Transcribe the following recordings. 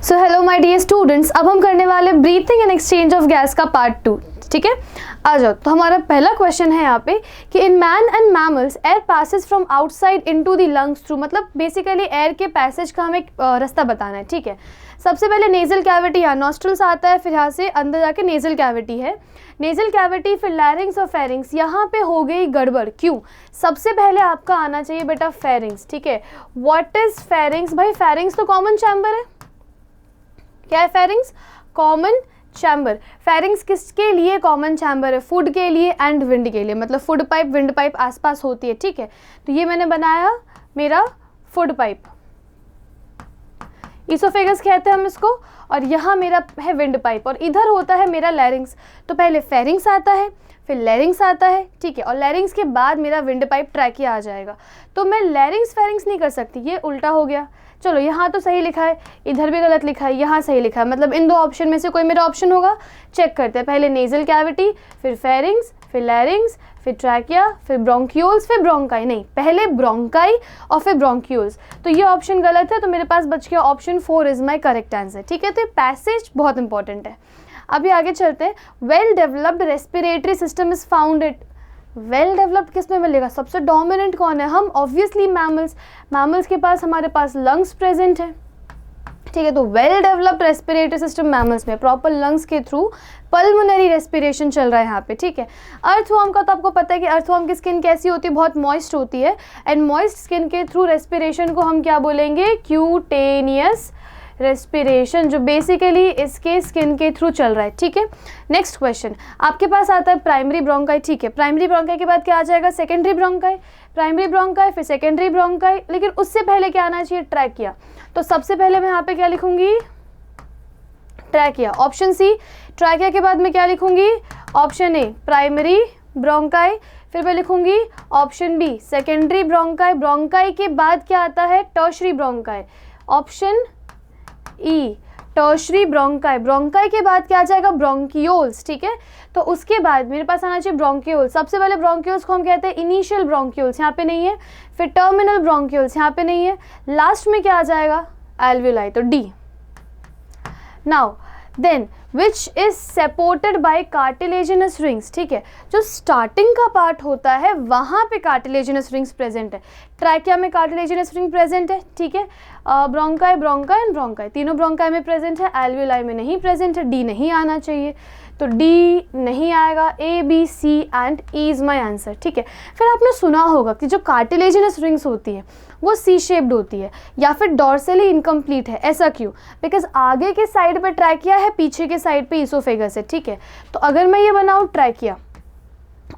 So hello my dear students, अब हम करने वाले breathing and exchange of gas का पार्ट 2। ठीक है, आ जाओ। तो हमारा पहला क्वेश्चन है यहाँ पे कि in man and mammals air passes from outside into the lungs through, मतलब बेसिकली एयर के पैसेज का हमें रास्ता बताना है। ठीक है, सबसे पहले नेजल कैविटी, यहाँ नॉस्ट्रल्स आता है, फिर यहाँ से अंदर जाके नेजल कैविटी है, नेजल कैविटी, फिर लैरिंग्स और फेरिंग्स। यहाँ पे हो गई गड़बड़, क्यों? सबसे पहले आपका आना चाहिए बेटा फेरिंग्स। ठीक है, व्हाट इज फेरिंग्स? भाई फेरिंग्स तो कॉमन चैम्बर है। क्या है फेरिंग्स? Common chamber. फेरिंग्स किसके लिए कॉमन चैम्बर है? फूड के लिए एंड विंड के लिए, मतलब फूड पाइप विंड पाइप आसपास होती है। ठीक है, तो ये मैंने बनाया मेरा फूड पाइप, इसोफेगस कहते हैं हम इसको, और यहाँ मेरा है विंड पाइप, और इधर होता है मेरा लैरिंग्स। तो पहले फेरिंग्स आता है, फिर लैरिंग्स आता है। ठीक है, और लैरिंग्स के बाद मेरा विंड पाइप ट्रैकिया आ जाएगा। तो मैं लैरिंग्स फेरिंग्स नहीं कर सकती, ये उल्टा हो गया। चलो यहाँ तो सही लिखा है, इधर भी गलत लिखा है, यहाँ सही लिखा है, मतलब इन दो ऑप्शन में से कोई मेरा ऑप्शन होगा। चेक करते हैं, पहले नेजल कैविटी, फिर फेरिंग्स, फिर लैरिंग्स, फिर ट्रैकिया, फिर ब्रोंकियोल्स, फिर ब्रोंकाई। नहीं, पहले ब्रोंकाई और फिर ब्रोंकियोल्स। तो ये ऑप्शन गलत है, तो मेरे पास बच गया option 4 is my correct answer. ठीक है, तो पैसेज बहुत इंपॉर्टेंट है। अभी आगे चलते हैं। Well developed respiratory system is found at, well developed किस में मिलेगा? सबसे डोमिनेंट कौन है? हम ऑब्वियसली मैमल्स, मैमल्स के पास हमारे पास लंग्स प्रेजेंट है। ठीक है, तो well developed respiratory system mammals में प्रॉपर लंग्स के थ्रू पल्मोनरी रेस्पिरेशन चल रहा है यहाँ पे। ठीक है, अर्थवर्म का तो आपको पता है कि अर्थवर्म की स्किन कैसी होती है? बहुत मॉइस्ट होती है, एंड मॉइस्ट स्किन के थ्रू रेस्पिरेशन को हम क्या बोलेंगे? क्यूटेनियस रेस्पिरेशन, जो बेसिकली इसके स्किन के थ्रू चल रहा है। ठीक है, नेक्स्ट क्वेश्चन आपके पास आता है प्राइमरी ब्रोंकाई। ठीक है, प्राइमरी ब्रोंकाई के बाद क्या आ जाएगा? सेकेंडरी ब्रोंकाई, प्राइमरी ब्रोंकाई, फिर सेकेंडरी ब्रोंकाई, लेकिन उससे पहले क्या आना चाहिए? ट्रैकिया। तो सबसे पहले मैं यहाँ पे क्या लिखूंगी? Trachea, option C. ट्रैकिया के बाद मैं क्या लिखूंगी? ऑप्शन ए प्राइमरी ब्रोंकाई, फिर मैं लिखूंगी option B secondary bronchi. Bronchi के बाद क्या आता है? Tertiary bronchi, option E tertiary bronchi. Bronchi के बाद क्या आ जाएगा? ब्रोंकियोल्स। ठीक है, तो उसके बाद मेरे पास आना चाहिए ब्रोंकियोल्स। सबसे पहले ब्रोंकियोल्स को हम कहते हैं इनिशियल ब्रोंकियोल्स, यहाँ पे नहीं है, फिर टर्मिनल ब्रोंकियोल्स, यहाँ पे नहीं है, लास्ट में क्या आ जाएगा? एल्वियोलाई, तो D. Now then which is supported by cartilaginous rings. ठीक है, जो स्टार्टिंग का पार्ट होता है वहाँ पे कार्टिलेजिनस रिंग्स प्रेजेंट है। ट्रैकिया में कार्टिलेजिनस रिंग प्रेजेंट है। ठीक है, ब्रोंकाई, ब्रोंकाई एंड ब्रोंकाई, तीनों ब्रोंकाई में प्रेजेंट है, एल्वियोलाई में नहीं प्रेजेंट है। डी नहीं आना चाहिए, तो डी नहीं आएगा। A B C and E is my answer. ठीक है, फिर आपने सुना होगा कि जो कार्टिलेजिनस रिंग्स होती है वो सी शेप्ड होती है या फिर डॉर्सली इनकम्प्लीट है। ऐसा क्यों? बिकॉज आगे के साइड पे ट्रैकिया है, पीछे के साइड पे ईसोफेगस है। ठीक है, तो अगर मैं ये बनाऊँ ट्रैकिया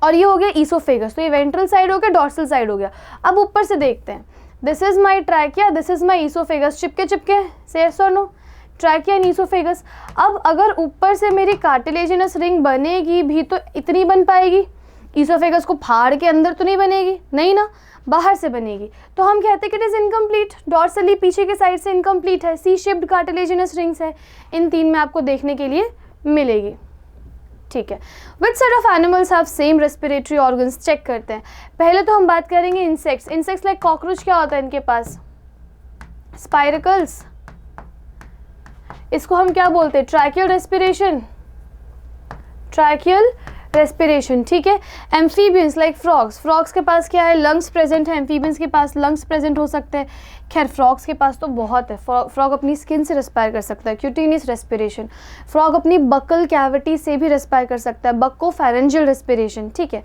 और ये हो गया ईसोफेगस, तो ये वेंट्रल साइड हो गया, डॉर्सल साइड हो गया। अब ऊपर से देखते हैं, this is my trachea, this is my oesophagus, चिपके चिपके, से यस और नो, ट्रैकिया एंड ईसोफेगस। अब अगर ऊपर से मेरी कार्टिलेजिनस रिंग बनेगी भी तो इतनी बन पाएगी, ईसोफेगस को फाड़ के अंदर तो नहीं बनेगी, नहीं ना, बाहर से बनेगी। तो हम कहते हैं कि इट इज इनकम्प्लीट, डॉर्सली पीछे के साइड से इनकम्प्लीट है, सी शेप्ड कार्टिलेजिनस रिंग्स है। इन तीन में आपको देखने के लिए मिलेगी। ठीक है, which set of animals have same respiratory organs? Check करते हैं। पहले तो हम बात करेंगे इंसेक्ट्स। इंसेक्ट्स लाइक कॉकरोच, क्या होता है इनके पास? स्पाइरकल्स। इसको हम क्या बोलते हैं? Tracheal respiration, tracheal respiration. ठीक है, एम्फीबियंस लाइक फ्रॉग्स, फ्रॉग्स के पास क्या है? लंग्स प्रेजेंट है, एम्फीबियंस के पास लंग्स प्रेजेंट हो सकते हैं। खैर फ्रॉग्स के पास तो बहुत है, फ्रॉग अपनी स्किन से रेस्पायर कर सकता है, क्यूटेनियस रेस्पिरेशन। फ्रॉग अपनी बकल कैविटी से भी रेस्पायर कर सकता है, बक्कोफेरेंजियल रेस्पिरेशन। ठीक है,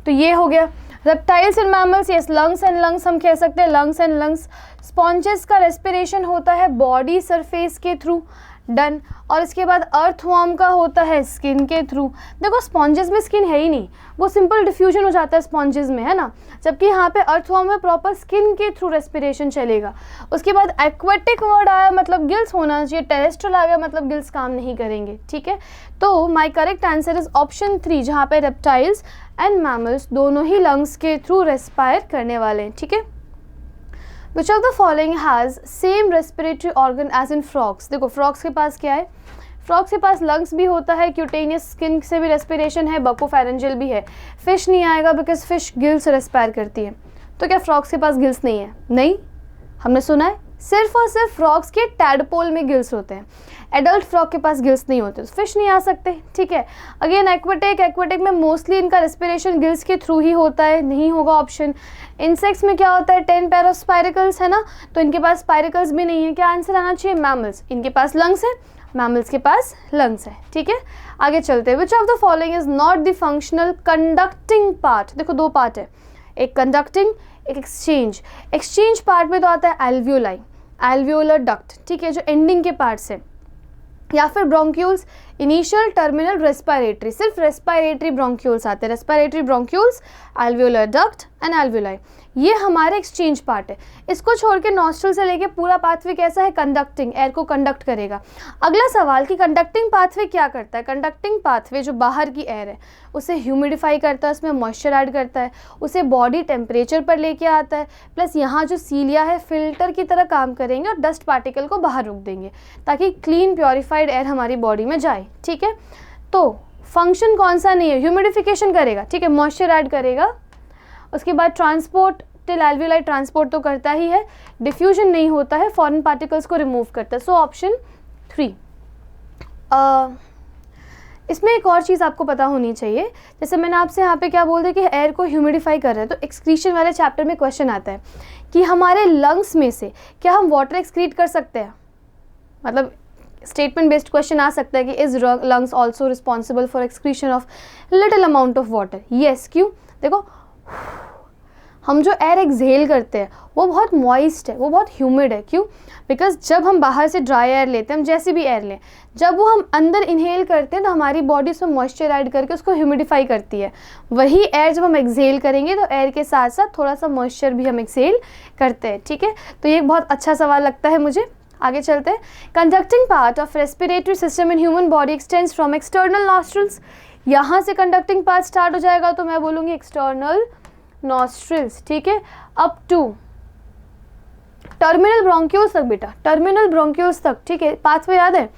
तो ये हो गया। Reptiles and mammals, yes lungs and lungs हम कह सकते हैं, लंग्स एंड लंग्स। स्पॉन्जेस का रेस्पिरेशन होता है बॉडी सरफेस के थ्रू, डन। और इसके बाद अर्थवर्म का होता है स्किन के थ्रू। देखो स्पॉन्जेस में स्किन है ही नहीं, वो सिंपल डिफ्यूजन हो जाता है स्पॉन्जेस में, है ना, जबकि यहाँ पे अर्थवर्म में प्रॉपर स्किन के थ्रू रेस्पिरेशन चलेगा। उसके बाद एक्वेटिक वर्ड आया, मतलब गिल्स होना चाहिए, टेरेस्ट्रियल आ गया मतलब गिल्स काम नहीं करेंगे। ठीक है, तो माई करेक्ट आंसर इज ऑप्शन 3, जहाँ पे रेप्टाइल्स एंड मैमल्स दोनों ही लंग्स के थ्रू रेस्पायर करने वाले हैं। ठीक है, Which of the following has same respiratory organ as in frogs? देखो फ्रॉग्स के पास क्या है? फ्रॉग्स के पास लंग्स भी होता है, क्यूटेनियस स्किन से भी रेस्पिरेशन है, बकोफेरेंजियल भी है। फिश नहीं आएगा बिकॉज फिश गिल्स रेस्पायर करती है। तो क्या फ्रॉग्स के पास गिल्स नहीं है? नहीं, हमने सुना है सिर्फ और सिर्फ फ्रॉग्स के टैडपोल में गिल्स होते हैं, एडल्ट फ्रॉग के पास गिल्स नहीं होते, फिश नहीं आ सकते, ठीक है। अगेन एक्वेटिक में मोस्टली इनका रेस्पिरेशन गिल्स के थ्रू ही होता है, नहीं होगा ऑप्शन। इंसेक्ट्स में क्या होता है, 10 पेयर ऑफ स्पाइरिकल्स है ना, तो इनके पास स्पाइरिकल्स भी नहीं है। क्या आंसर आना चाहिए, मैमल्स, इनके पास लंग्स है, मैमल्स के पास लंग्स है, ठीक है। आगे चलते हैं, which of the following is not the functional conducting part. देखो दो पार्ट है, एक कंडक्टिंग एक एक्सचेंज। एक्सचेंज पार्ट में तो आता है एल्वियोलाई, एल्वियोलर डक्ट, ठीक है, जो एंडिंग के पार्ट से, या फिर ब्रोंक्यूल्स, इनिशियल, टर्मिनल, रेस्पिरेटरी, सिर्फ रेस्पिरेटरी ब्रोंक्यूल्स आते हैं, respiratory bronchioles, alveolar duct and alveoli, ये हमारे एक्सचेंज पार्ट है। इसको छोड़ के नॉस्ट्रल से लेके पूरा पाथवे कैसा है, कंडक्टिंग, एयर को कंडक्ट करेगा। अगला सवाल कि कंडक्टिंग पाथवे क्या करता है, कंडक्टिंग पाथवे जो बाहर की एयर है उसे ह्यूमिडिफाई करता है, उसमें मॉइस्चर ऐड करता है, उसे बॉडी टेम्परेचर पर लेके आता है, प्लस यहाँ जो सीलिया है फिल्टर की तरह काम करेंगे और डस्ट पार्टिकल को बाहर रोक देंगे ताकि क्लीन प्योरीफाइड एयर हमारी बॉडी में जाए, ठीक है। तो फंक्शन कौन सा नहीं है, ह्यूमिडिफिकेशन करेगा, ठीक है, मॉइस्चर ऐड करेगा। उसके बाद ट्रांसपोर्ट टिल एल्वियोलाई, ट्रांसपोर्ट तो करता ही है, डिफ्यूजन नहीं होता है, फॉरेन पार्टिकल्स को रिमूव करता है। So option 3। इसमें एक और चीज़ आपको पता होनी चाहिए, जैसे मैंने आपसे यहाँ पे क्या बोल दिया कि एयर को ह्यूमिडिफाई कर रहे हैं, तो एक्सक्रीशन वाले चैप्टर में क्वेश्चन आता है कि हमारे लंग्स में से क्या हम वाटर एक्सक्रीट कर सकते हैं, मतलब स्टेटमेंट बेस्ड क्वेश्चन आ सकता है कि is lungs also responsible for excretion of little amount of water. Yes, क्यों, देखो हम जो एयर एक्सहेल करते हैं वो बहुत मॉइस्ट है, वो बहुत ह्यूमिड है, क्यों, बिकॉज जब हम बाहर से ड्राई एयर लेते हैं, हम जैसी भी एयर लें, जब वो हम अंदर इनहेल करते हैं तो हमारी बॉडी उसमें मॉइस्चर ऐड करके उसको ह्यूमिडिफाई करती है। वही एयर जब हम एक्सहेल करेंगे तो एयर के साथ साथ थोड़ा सा मॉइस्चर भी हम एक्सहेल करते हैं, ठीक है। तो ये बहुत अच्छा सवाल लगता है मुझे। आगे चलते हैं, conducting part of respiratory system in human body extends from external nostrils. यहाँ से कंडक्टिंग पार्ट स्टार्ट हो जाएगा तो मैं बोलूँगी एक्सटर्नल नॉस्ट्रल्स, ठीक है, अप टू टर्मिनल ब्रोंक्यूल्स तक, बेटा टर्मिनल ब्रोंक्यूल्स तक, ठीक है। पाथवे याद है,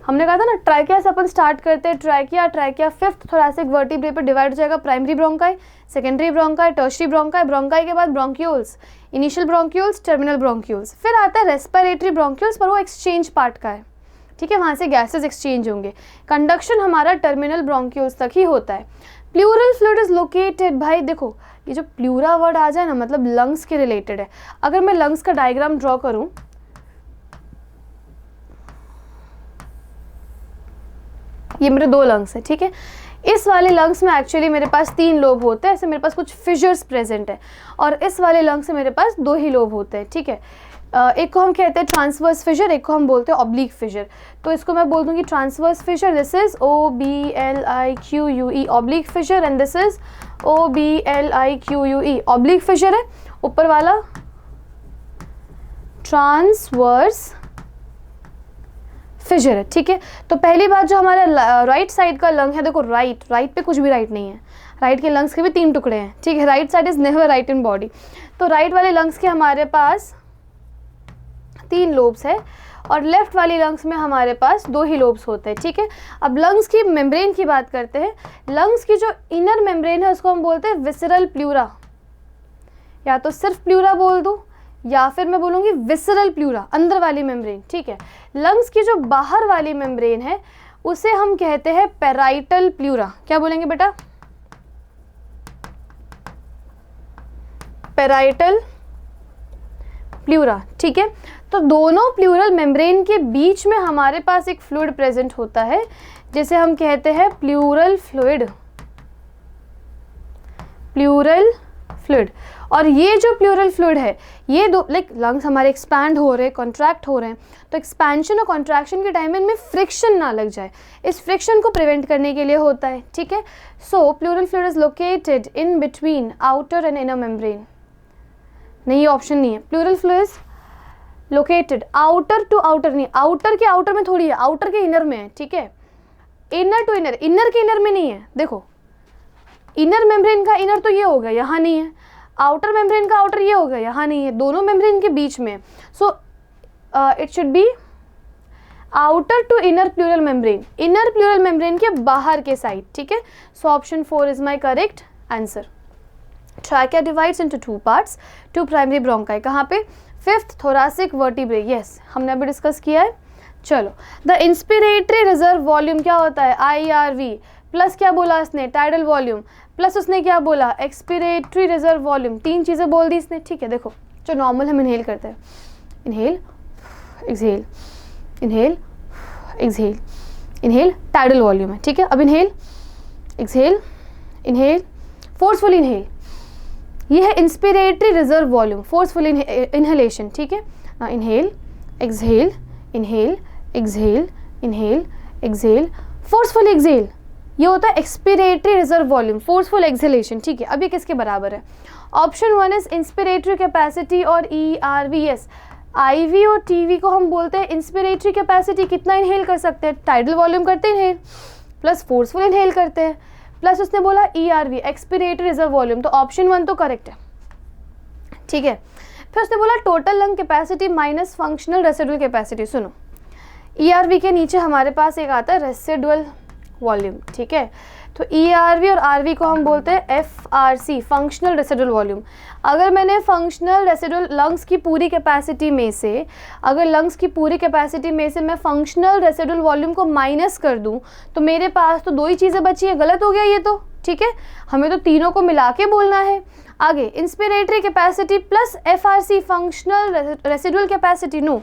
हमने कहा था ना ट्राइकिया से अपन स्टार्ट करते हैं, ट्राइकिया फिफ्थ थोरैसिक वर्टिब्रे पे डिवाइड हो जाएगा, primary bronchi, secondary bronchi, tertiary bronchi, bronchi के बाद bronchioles, initial bronchioles, terminal bronchioles, फिर आता है रेस्पिरेटरी ब्रोंक्यूल्स, पर वो एक्सचेंज पार्ट का है, ठीक है, वहाँ से गैसेज एक्सचेंज होंगे। कंडक्शन हमारा टर्मिनल ब्रोंक्यूल्स तक ही होता है। प्लूरल फ्लूइड इज लोकेटेड, भाई देखो ये जो प्लूरा वर्ड आ जाए ना, मतलब लंग्स के रिलेटेड है। अगर मैं लंग्स का डायग्राम ड्रॉ करूं, ये मेरे 2 लंग्स है, ठीक है। इस वाले लंग्स में एक्चुअली मेरे पास 3 लोब होते हैं, ऐसे मेरे पास कुछ फिशर्स प्रेजेंट है, और इस वाले लंग से मेरे पास 2 ही लोब होते हैं, ठीक है। एक को हम कहते हैं ट्रांसवर्स फिशर, एक को हम बोलते हैं ऑब्लिक फिशर। तो इसको मैं बोल दूंगी transverse fissure, this is OBLIQUE oblique fissure, and this is OBLIQUE oblique fissure है, ऊपर वाला ट्रांसवर्स फिशर है, ठीक है। तो पहली बात जो हमारा राइट साइड का लंग है, देखो राइट पे कुछ भी राइट नहीं है, राइट के लंग्स के भी 3 टुकड़े हैं, ठीक है, right side is never right in body. तो राइट वाले लंग्स के हमारे पास 3 लोब्स है, और लेफ्ट वाली लंग्स में हमारे पास 2 ही लोब्स होते हैं, ठीक है। अब लंग्स की मेम्ब्रेन की बात करते हैं। लंग्स की जो इनर मेम्ब्रेन है उसको हम बोलते हैं विसरल प्लूरा, या तो सिर्फ प्लूरा बोल दूं या फिर मैं बोलूँगी विसरल प्लूरा, अंदर वाली मेम्ब्रेन, ठीक है। लंग्स की जो बाहर वाली मेम्ब्रेन है उसे हम कहते हैं पेराइटल प्लूरा। क्या बोलेंगे बेटा, पेराइटल प्लूरा, ठीक है। तो दोनों प्लूरल मेम्ब्रेन के बीच में हमारे पास एक फ्लूइड प्रेजेंट होता है जिसे हम कहते हैं प्लूरल फ्लूइड, प्लूरल फ्लूइड। और ये जो प्लूरल फ्लूइड है, ये दो लंग्स हमारे एक्सपैंड हो रहे हैं, कॉन्ट्रैक्ट हो रहे हैं, तो एक्सपेंशन और कॉन्ट्रैक्शन के टाइम में इनमें फ्रिक्शन ना लग जाए, इस फ्रिक्शन को प्रिवेंट करने के लिए होता है, ठीक है। So pleural fluid is located in between outer and inner membrane. नहीं, ये ऑप्शन नहीं है। Pleural fluid located outer to outer, नहीं आउटर के आउटर में थोड़ी है, आउटर के इनर में है, ठीक है। इनर टू इनर, इनर के इनर में नहीं है। देखो इनर मेम्ब्रेन का इनर तो ये हो गया, यहाँ नहीं है, आउटर मेम्ब्रेन का आउटर ये हो गया, यहाँ नहीं है, दोनों मेम्ब्रेन के बीच में। So it should be outer to inner pleural membrane, inner pleural membrane के बाहर के साइड, ठीक है। So option 4 is my correct answer. Trachea divides into 2 parts, 2 primary bronchi, कहाँ पे, फिफ्थ थोरासिक वर्टिब्रे, यस हमने अभी डिस्कस किया है। चलो, द इंस्पिरेटरी रिजर्व वॉल्यूम क्या होता है, IRV प्लस क्या बोला इसने, टाइडल वॉल्यूम प्लस उसने क्या बोला, एक्सपिरेटरी रिजर्व वॉल्यूम, 3 चीज़ें बोल दी इसने, ठीक है। देखो जो नॉर्मल हम इनहेल करते हैं, inhale exhale, inhale exhale, inhale tidal volume है, ठीक है। अब inhale exhale, inhale forceful inhale, ये है inspiratory reserve volume, forceful inhalation, ठीक है। Inhale exhale, inhale exhale, inhale exhale, forceful exhale, ये होता है expiratory reserve volume, forceful exhalation, ठीक है। अब ये किसके बराबर है, ऑप्शन 1 इज इंस्पिरेटरी कैपेसिटी और ERVS। IV और TV को हम बोलते हैं इंस्पिरेटरी कैपेसिटी, कितना इनहेल कर सकते हैं, टाइडल वॉल्यूम करते हैं इनहेल, प्लस फोर्सफुल इनहेल करते हैं, प्लस उसने बोला ERV एक्सपिरेटरी रिजर्व वॉल्यूम, तो ऑप्शन 1 तो करेक्ट है, ठीक है। फिर उसने बोला total lung capacity minus functional residual capacity. सुनो, ERV के नीचे हमारे पास एक आता है रेसिडुअल वॉल्यूम, ठीक है। तो ERV और RV को हम बोलते हैं FRC फंक्शनल रेसिडुअल वॉल्यूम। अगर मैंने फंक्शनल रेसिडुअल लंग्स की पूरी कैपेसिटी में से, अगर लंग्स की पूरी कैपेसिटी में से मैं फंक्शनल रेसिडुअल वॉल्यूम को माइनस कर दूं तो मेरे पास तो 2 ही चीज़ें बची हैं, गलत हो गया ये तो, ठीक है। हमें तो तीनों को मिला के बोलना है। आगे inspiratory capacity plus FRC functional residual capacity, no,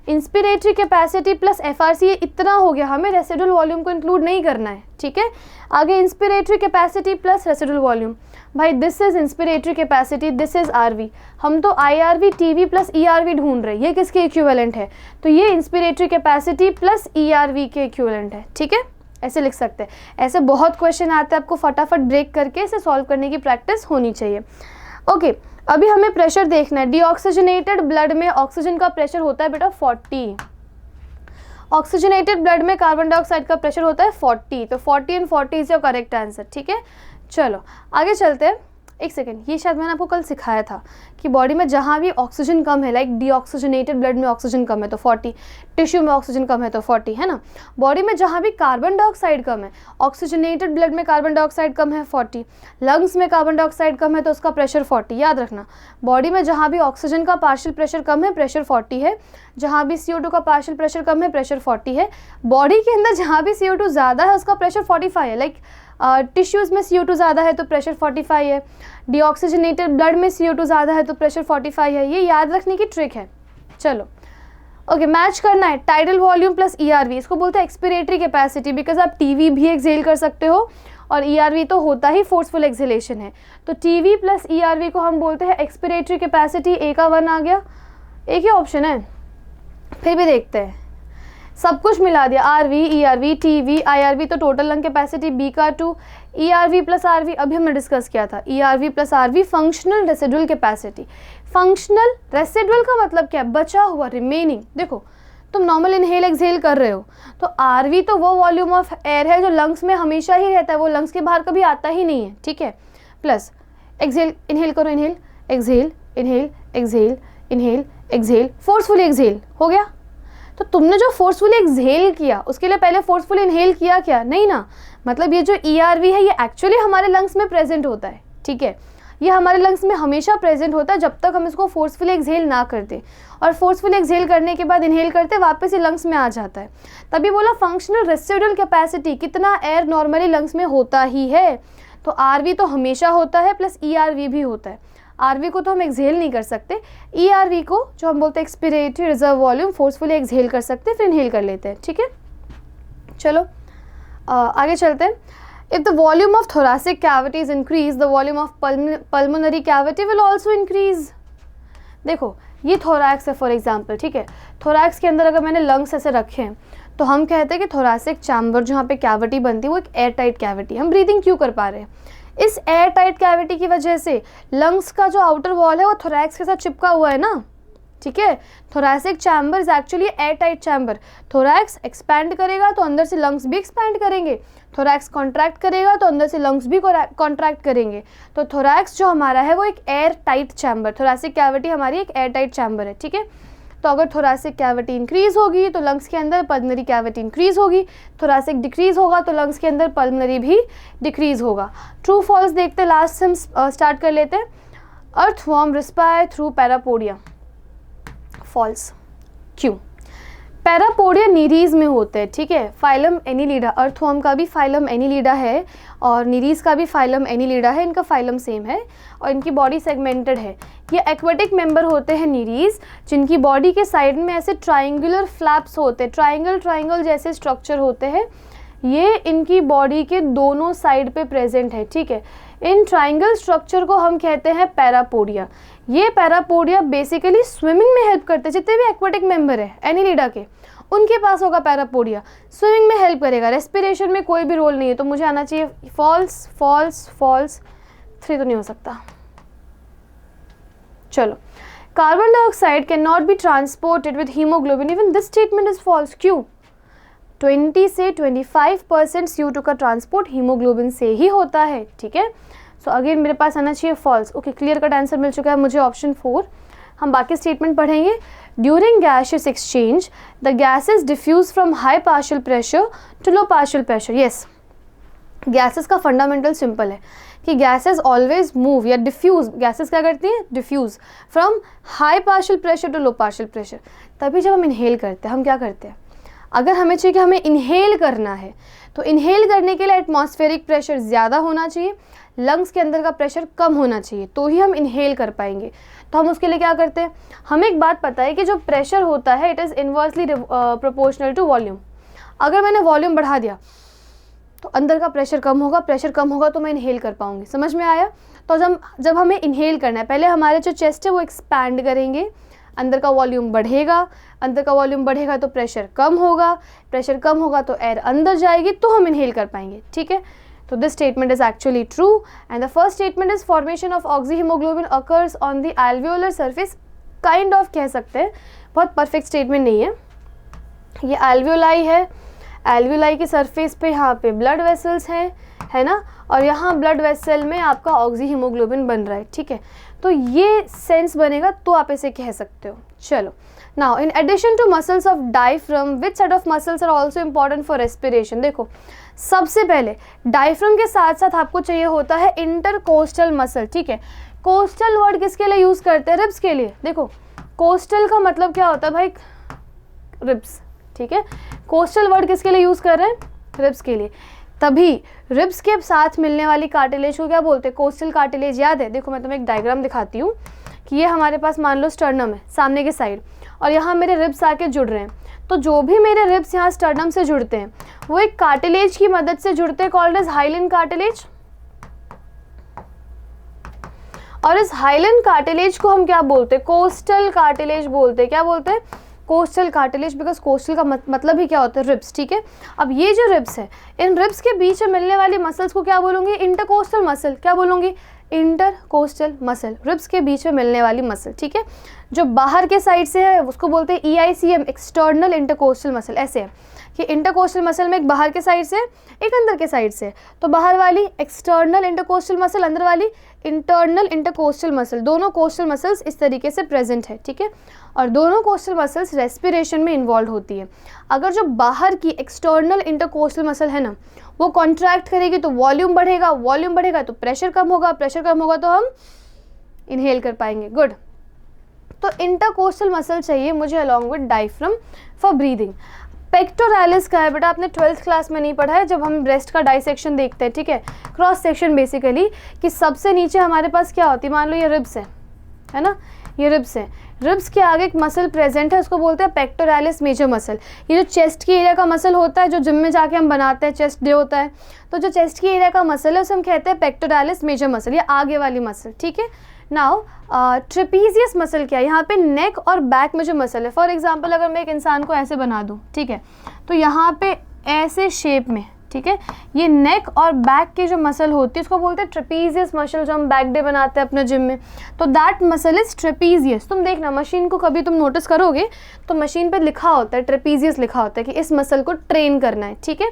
inspiratory capacity plus FRC, ये इतना हो गया, हमें रेसिडुअल वॉल्यूम को इंक्लूड नहीं करना है, ठीक है। आगे inspiratory capacity plus residual volume, भाई this is inspiratory capacity, this is RV, हम तो IRV TV प्लस ERV ढूंढ रहे हैं, ये किसके इक्विवेलेंट है, तो ये इंस्पिरेटरी कैपेसिटी प्लस ERV के इक्विवेलेंट है, ठीक है। ऐसे लिख सकते हैं। ऐसे बहुत क्वेश्चन आते हैं, आपको फटाफट ब्रेक करके इसे सॉल्व करने की प्रैक्टिस होनी चाहिए। ओके, अभी हमें प्रेशर देखना है। डीऑक्सीजनेटेड ब्लड में ऑक्सीजन का प्रेशर होता है बेटा 40, ऑक्सीजनेटेड ब्लड में कार्बन डाइऑक्साइड का प्रेशर होता है 40, तो 40 and 40 is your correct answer, ठीक है। चलो आगे चलते हैं। एक सेकेंड, ये शायद मैंने आपको कल सिखाया था कि बॉडी में जहाँ भी ऑक्सीजन कम है, लाइक डीऑक्सीजनेटेड ब्लड में ऑक्सीजन कम है तो 40, टिश्यू में ऑक्सीजन कम है तो 40, है ना। बॉडी में जहाँ भी कार्बन डाइऑक्साइड कम है, ऑक्सीजनेटेड ब्लड में कार्बन डाइऑक्साइड कम है 40, लंग्स में कार्बन डाइऑक्साइड कम है तो उसका प्रेशर 40, याद रखना। बॉडी में जहाँ भी ऑक्सीजन का पार्शियल प्रेशर कम है, प्रेशर 40 है, जहाँ भी CO2 का पार्शियल प्रेशर कम है, प्रेशर 40 है। बॉडी के अंदर जहाँ भी CO2 ज़्यादा है उसका प्रेशर 45 है, लाइक टिश्यूज़ में CO2 ज़्यादा है तो प्रेशर 45 है, डीऑक्सीजनेटेड ब्लड में CO2 ज़्यादा है तो प्रेशर 45 है, ये याद रखने की ट्रिक है। चलो ओके, मैच करना है टाइडल वॉल्यूम प्लस ERV, इसको बोलते हैं एक्सपिरेटरी कैपेसिटी, बिकॉज आप TV भी एक्सहेल कर सकते हो और ERV तो होता ही फोर्सफुल एक्सहेलेशन है, तो TV प्लस ERV को हम बोलते हैं एक्सपिरेटरी कैपेसिटी। A का 1 आ गया, एक ही ऑप्शन है, फिर भी देखते हैं, सब कुछ मिला दिया, RV ERV TV IRV, तो टोटल लंग कैपेसिटी B का 2, ERV प्लस RV अभी हमने डिस्कस किया था, ERV plus RV functional residual capacity. Functional residual का मतलब क्या है, बचा हुआ, रिमेनिंग। देखो तुम नॉर्मल इनहेल एक्सहेल कर रहे हो तो RV तो वो वॉल्यूम ऑफ एयर है जो लंग्स में हमेशा ही रहता है, वो लंग्स के बाहर कभी आता ही नहीं है, ठीक है। प्लस एक्सहेल, इनहेल करो, inhale exhale, inhale exhale, inhale exhale, forcefully exhale, हो गया। तो तुमने जो फोर्सफुली एक्सहेल किया उसके लिए पहले फोर्सफुली इनहेल किया क्या, नहीं ना। मतलब ये जो ERV है ये एक्चुअली हमारे लंग्स में प्रेजेंट होता है, ठीक है, ये हमारे लंग्स में हमेशा प्रेजेंट होता है जब तक हम इसको फोर्सफुली एक्सहेल ना करते, और फोर्सफुली एक्सहेल करने के बाद इनहेल करते वापस ये लंग्स में आ जाता है। तभी बोला फंक्शनल रेसिडुअल कैपेसिटी, कितना एयर नॉर्मली लंग्स में होता ही है, तो RV तो हमेशा होता है प्लस ERV भी होता है। RV को तो हम एक्सहेल नहीं कर सकते, ERV को जो हम बोलते हैं expiratory reserve volume forcefully exhale कर सकते हैं, फिर इनहेल कर लेते हैं, ठीक है। चलो आगे चलते हैं। If the volume of thoracic cavity is increased, the volume of pulmonary cavity will also increase। देखो ये thorax है फॉर एग्जाम्पल, ठीक है। thorax के अंदर अगर मैंने लंग्स ऐसे रखे हैं तो हम कहते हैं कि thoracic चैम्बर जहाँ पे कैविटी बनती है वो एक एयर टाइट कैविटी, हम ब्रीदिंग क्यों कर पा रहे हैं, इस एयर टाइट कैविटी की वजह से लंग्स का जो आउटर वॉल है वो thorax के साथ चिपका हुआ है ना, ठीक है। thoracic chamber is actually air tight chamber, thorax expand करेगा तो अंदर से लंग्स भी एक्सपैंड करेंगे, thorax कॉन्ट्रैक्ट करेगा तो अंदर से लंग्स भी कॉन्ट्रैक्ट करेंगे, तो thorax जो हमारा है वो एक air tight chamber, thoracic cavity हमारी एक एयर टाइट चैम्बर है, ठीक है। तो अगर thoracic कैविटी इंक्रीज होगी तो लंग्स के अंदर पल्मोनरी कैविटी इंक्रीज होगी, thoracic डिक्रीज होगा तो लंग्स के अंदर पल्मोनरी भी डिक्रीज होगा। ट्रू फॉल्स देखते, लास्ट से हम स्टार्ट कर लेते हैं। Earthworm respire through parapodia, false. क्यों? पैरापोडिया नीरीज में होते हैं, ठीक है। फाइलम एनीलिडा, अर्थवर्म का भी फाइलम एनीलिडा है और नीरीज का भी फाइलम एनीलिडा है, इनका फाइलम सेम है और इनकी बॉडी सेगमेंटेड है। ये एक्वेटिक मेंबर होते हैं नीरीज, जिनकी बॉडी के साइड में ऐसे ट्राइंगुलर फ्लैप्स होते हैं, ट्राइंगल जैसे स्ट्रक्चर होते हैं, ये इनकी बॉडी के दोनों साइड पे प्रेजेंट है, ठीक है। इन ट्राइंगल स्ट्रक्चर को हम कहते हैं पैरापोडिया। ये पैरापोडिया बेसिकली स्विमिंग में हेल्प करते हैं, जितने भी एक्वेटिक मेंबर है एनीलिडा के उनके पास होगा पैरापोडिया, स्विमिंग में हेल्प करेगा, रेस्पिरेशन में कोई भी रोल नहीं है। तो मुझे आना चाहिए फॉल्स फॉल्स फॉल्स, 3 तो नहीं हो सकता। चलो, carbon dioxide can not be transported with haemoglobin, even this statement is false. क्यों? 20 से 25% CO2 का ट्रांसपोर्ट हीमोग्लोबिन से ही होता है, ठीक है। सो अगेन मेरे पास आना चाहिए false. Okay, clear cut answer मिल चुका है मुझे ऑप्शन 4। हम बाकी स्टेटमेंट पढ़ेंगे। During gaseous exchange the gases diffuse from high partial pressure to low partial pressure. Yes, gases का फंडामेंटल सिंपल है कि गैसेस ऑलवेज मूव या डिफ्यूज, गैसेस क्या करती हैं? Diffuse from high partial pressure to low partial pressure. तभी जब हम इनहेल करते हैं, हम क्या करते हैं? अगर हमें चाहिए कि हमें इनहेल करना है तो इनहेल करने के लिए एटमॉस्फेरिक प्रेशर ज़्यादा होना चाहिए, लंग्स के अंदर का प्रेशर कम होना चाहिए, तो ही हम इनहेल कर पाएंगे। तो हम उसके लिए क्या करते हैं? हमें एक बात पता है कि जो प्रेशर होता है it is inversely proportional to volume. अगर मैंने वॉल्यूम बढ़ा दिया तो अंदर का प्रेशर कम होगा, प्रेशर कम होगा तो मैं इनहेल कर पाऊंगी। समझ में आया? तो जब हमें इनहेल करना है, पहले हमारे जो चेस्ट है वो एक्सपैंड करेंगे, अंदर का वॉल्यूम बढ़ेगा, अंदर का वॉल्यूम बढ़ेगा तो प्रेशर कम होगा, प्रेशर कम होगा तो एयर अंदर जाएगी, तो हम इनहेल कर पाएंगे, ठीक है। तो this statement is actually true and the first statement is formation of oxyhaemoglobin occurs on the alveolar surface. Kind of कह सकते हैं, बहुत परफेक्ट स्टेटमेंट नहीं है। ये एल्वियोलाई है, एल्वियोलाई के सरफेस पे यहाँ पे ब्लड वेसल्स हैं, है ना, और यहाँ ब्लड वेसल में आपका ऑक्सीहीमोग्लोबिन बन रहा है, ठीक है। तो ये सेंस बनेगा तो आप इसे कह सकते हो। चलो, now in addition to muscles of diaphragm which set of muscles are also important for respiration. देखो, सबसे पहले डायफ्रम के साथ साथ आपको चाहिए होता है इंटरकोस्टल मसल, ठीक है। कोस्टल वर्ड किसके लिए यूज़ करते हैं? रिब्स के लिए। देखो, कोस्टल का मतलब क्या होता है भाई? रिब्स, ठीक है। कोस्टल वर्ड किसके लिए यूज़ कर रहे हैं? रिब्स के लिए। तभी रिब्स के साथ मिलने वाली कार्टिलेज को क्या बोलते हैं? Costal cartilage. याद है? देखो मैं तुम्हें एक डायग्राम दिखाती हूँ कि ये हमारे पास मान लो स्टर्नम है सामने के साइड, और यहाँ मेरे रिब्स आके जुड़ रहे हैं। तो जो भी मेरे रिब्स यहाँ स्टर्नम से जुड़ते हैं वो एक कार्टिलेज की मदद से जुड़ते हैं, कॉल्ड एज हाइलन कार्टिलेज। और इस हाइलन कार्टिलेज को हम क्या बोलते हैं? कोस्टल कार्टिलेज बोलते हैं। क्या बोलते हैं? कोस्टल कार्टिलेज, बिकॉज कोस्टल का मतलब ही क्या होता है? रिब्स, ठीक है। अब ये जो रिब्स है, इन रिब्स के बीच में मिलने वाली मसल्स को क्या बोलूँगी? Intercostal muscle. क्या बोलूँगी? इंटरकोस्टल मसल, रिब्स के बीच में मिलने वाली मसल, ठीक है। जो बाहर के साइड से है उसको बोलते हैं EICM, एक्सटर्नल इंटरकोस्टल मसल। ऐसे है कि इंटरकोस्टल मसल में एक बाहर के साइड से एक अंदर के साइड से, तो बाहर वाली एक्सटर्नल इंटरकोस्टल मसल, अंदर वाली इंटरनल इंटरकोस्टल मसल, दोनों कोस्टल मसल्स इस तरीके से प्रेजेंट है, ठीक है। और दोनों कोस्टल मसल्स रेस्पिरेशन में इन्वॉल्व होती है। अगर जो बाहर की एक्सटर्नल इंटरकोस्टल मसल है ना, वो कॉन्ट्रैक्ट करेगी तो वॉल्यूम बढ़ेगा, वॉल्यूम बढ़ेगा तो प्रेशर कम होगा, प्रेशर कम होगा तो हम इनहेल कर पाएंगे। गुड। तो इंटरकोस्टल मसल चाहिए मुझे along with diaphragm for breathing. Pectoralis का है बेटा, आपने 12th क्लास में नहीं पढ़ा है, जब हम ब्रेस्ट का डाइसेक्शन देखते हैं, ठीक है, क्रॉस सेक्शन बेसिकली, कि सबसे नीचे हमारे पास क्या होती है? मान लो ये रिब्स है ना, ये रिब्स है, रिब्स के आगे एक मसल प्रेजेंट है, उसको बोलते हैं पेक्टोरालिस मेजर मसल। ये जो चेस्ट की एरिया का मसल होता है, जो जिम में जाके हम बनाते हैं, चेस्ट डे होता है, तो जो चेस्ट की एरिया का मसल है उसे हम कहते हैं पेक्टोरालिस मेजर मसल, ये आगे वाली मसल, ठीक है। नाउ ट्रेपीजियस मसल क्या है? यहाँ पे नेक और बैक में जो मसल है, फॉर एग्जांपल अगर मैं एक इंसान को ऐसे बना दूँ, ठीक है, तो यहाँ पे ऐसे शेप में, ठीक है, ये नेक और बैक की जो मसल होती है उसको बोलते हैं ट्रेपीजियस मसल, जो हम बैक डे बनाते हैं अपने जिम में, तो दैट मसल इज ट्रेपीजियस। तुम देखना मशीन को कभी तुम नोटिस करोगे तो मशीन पे लिखा होता है ट्रेपीजियस, लिखा होता है कि इस मसल को ट्रेन करना है, ठीक है।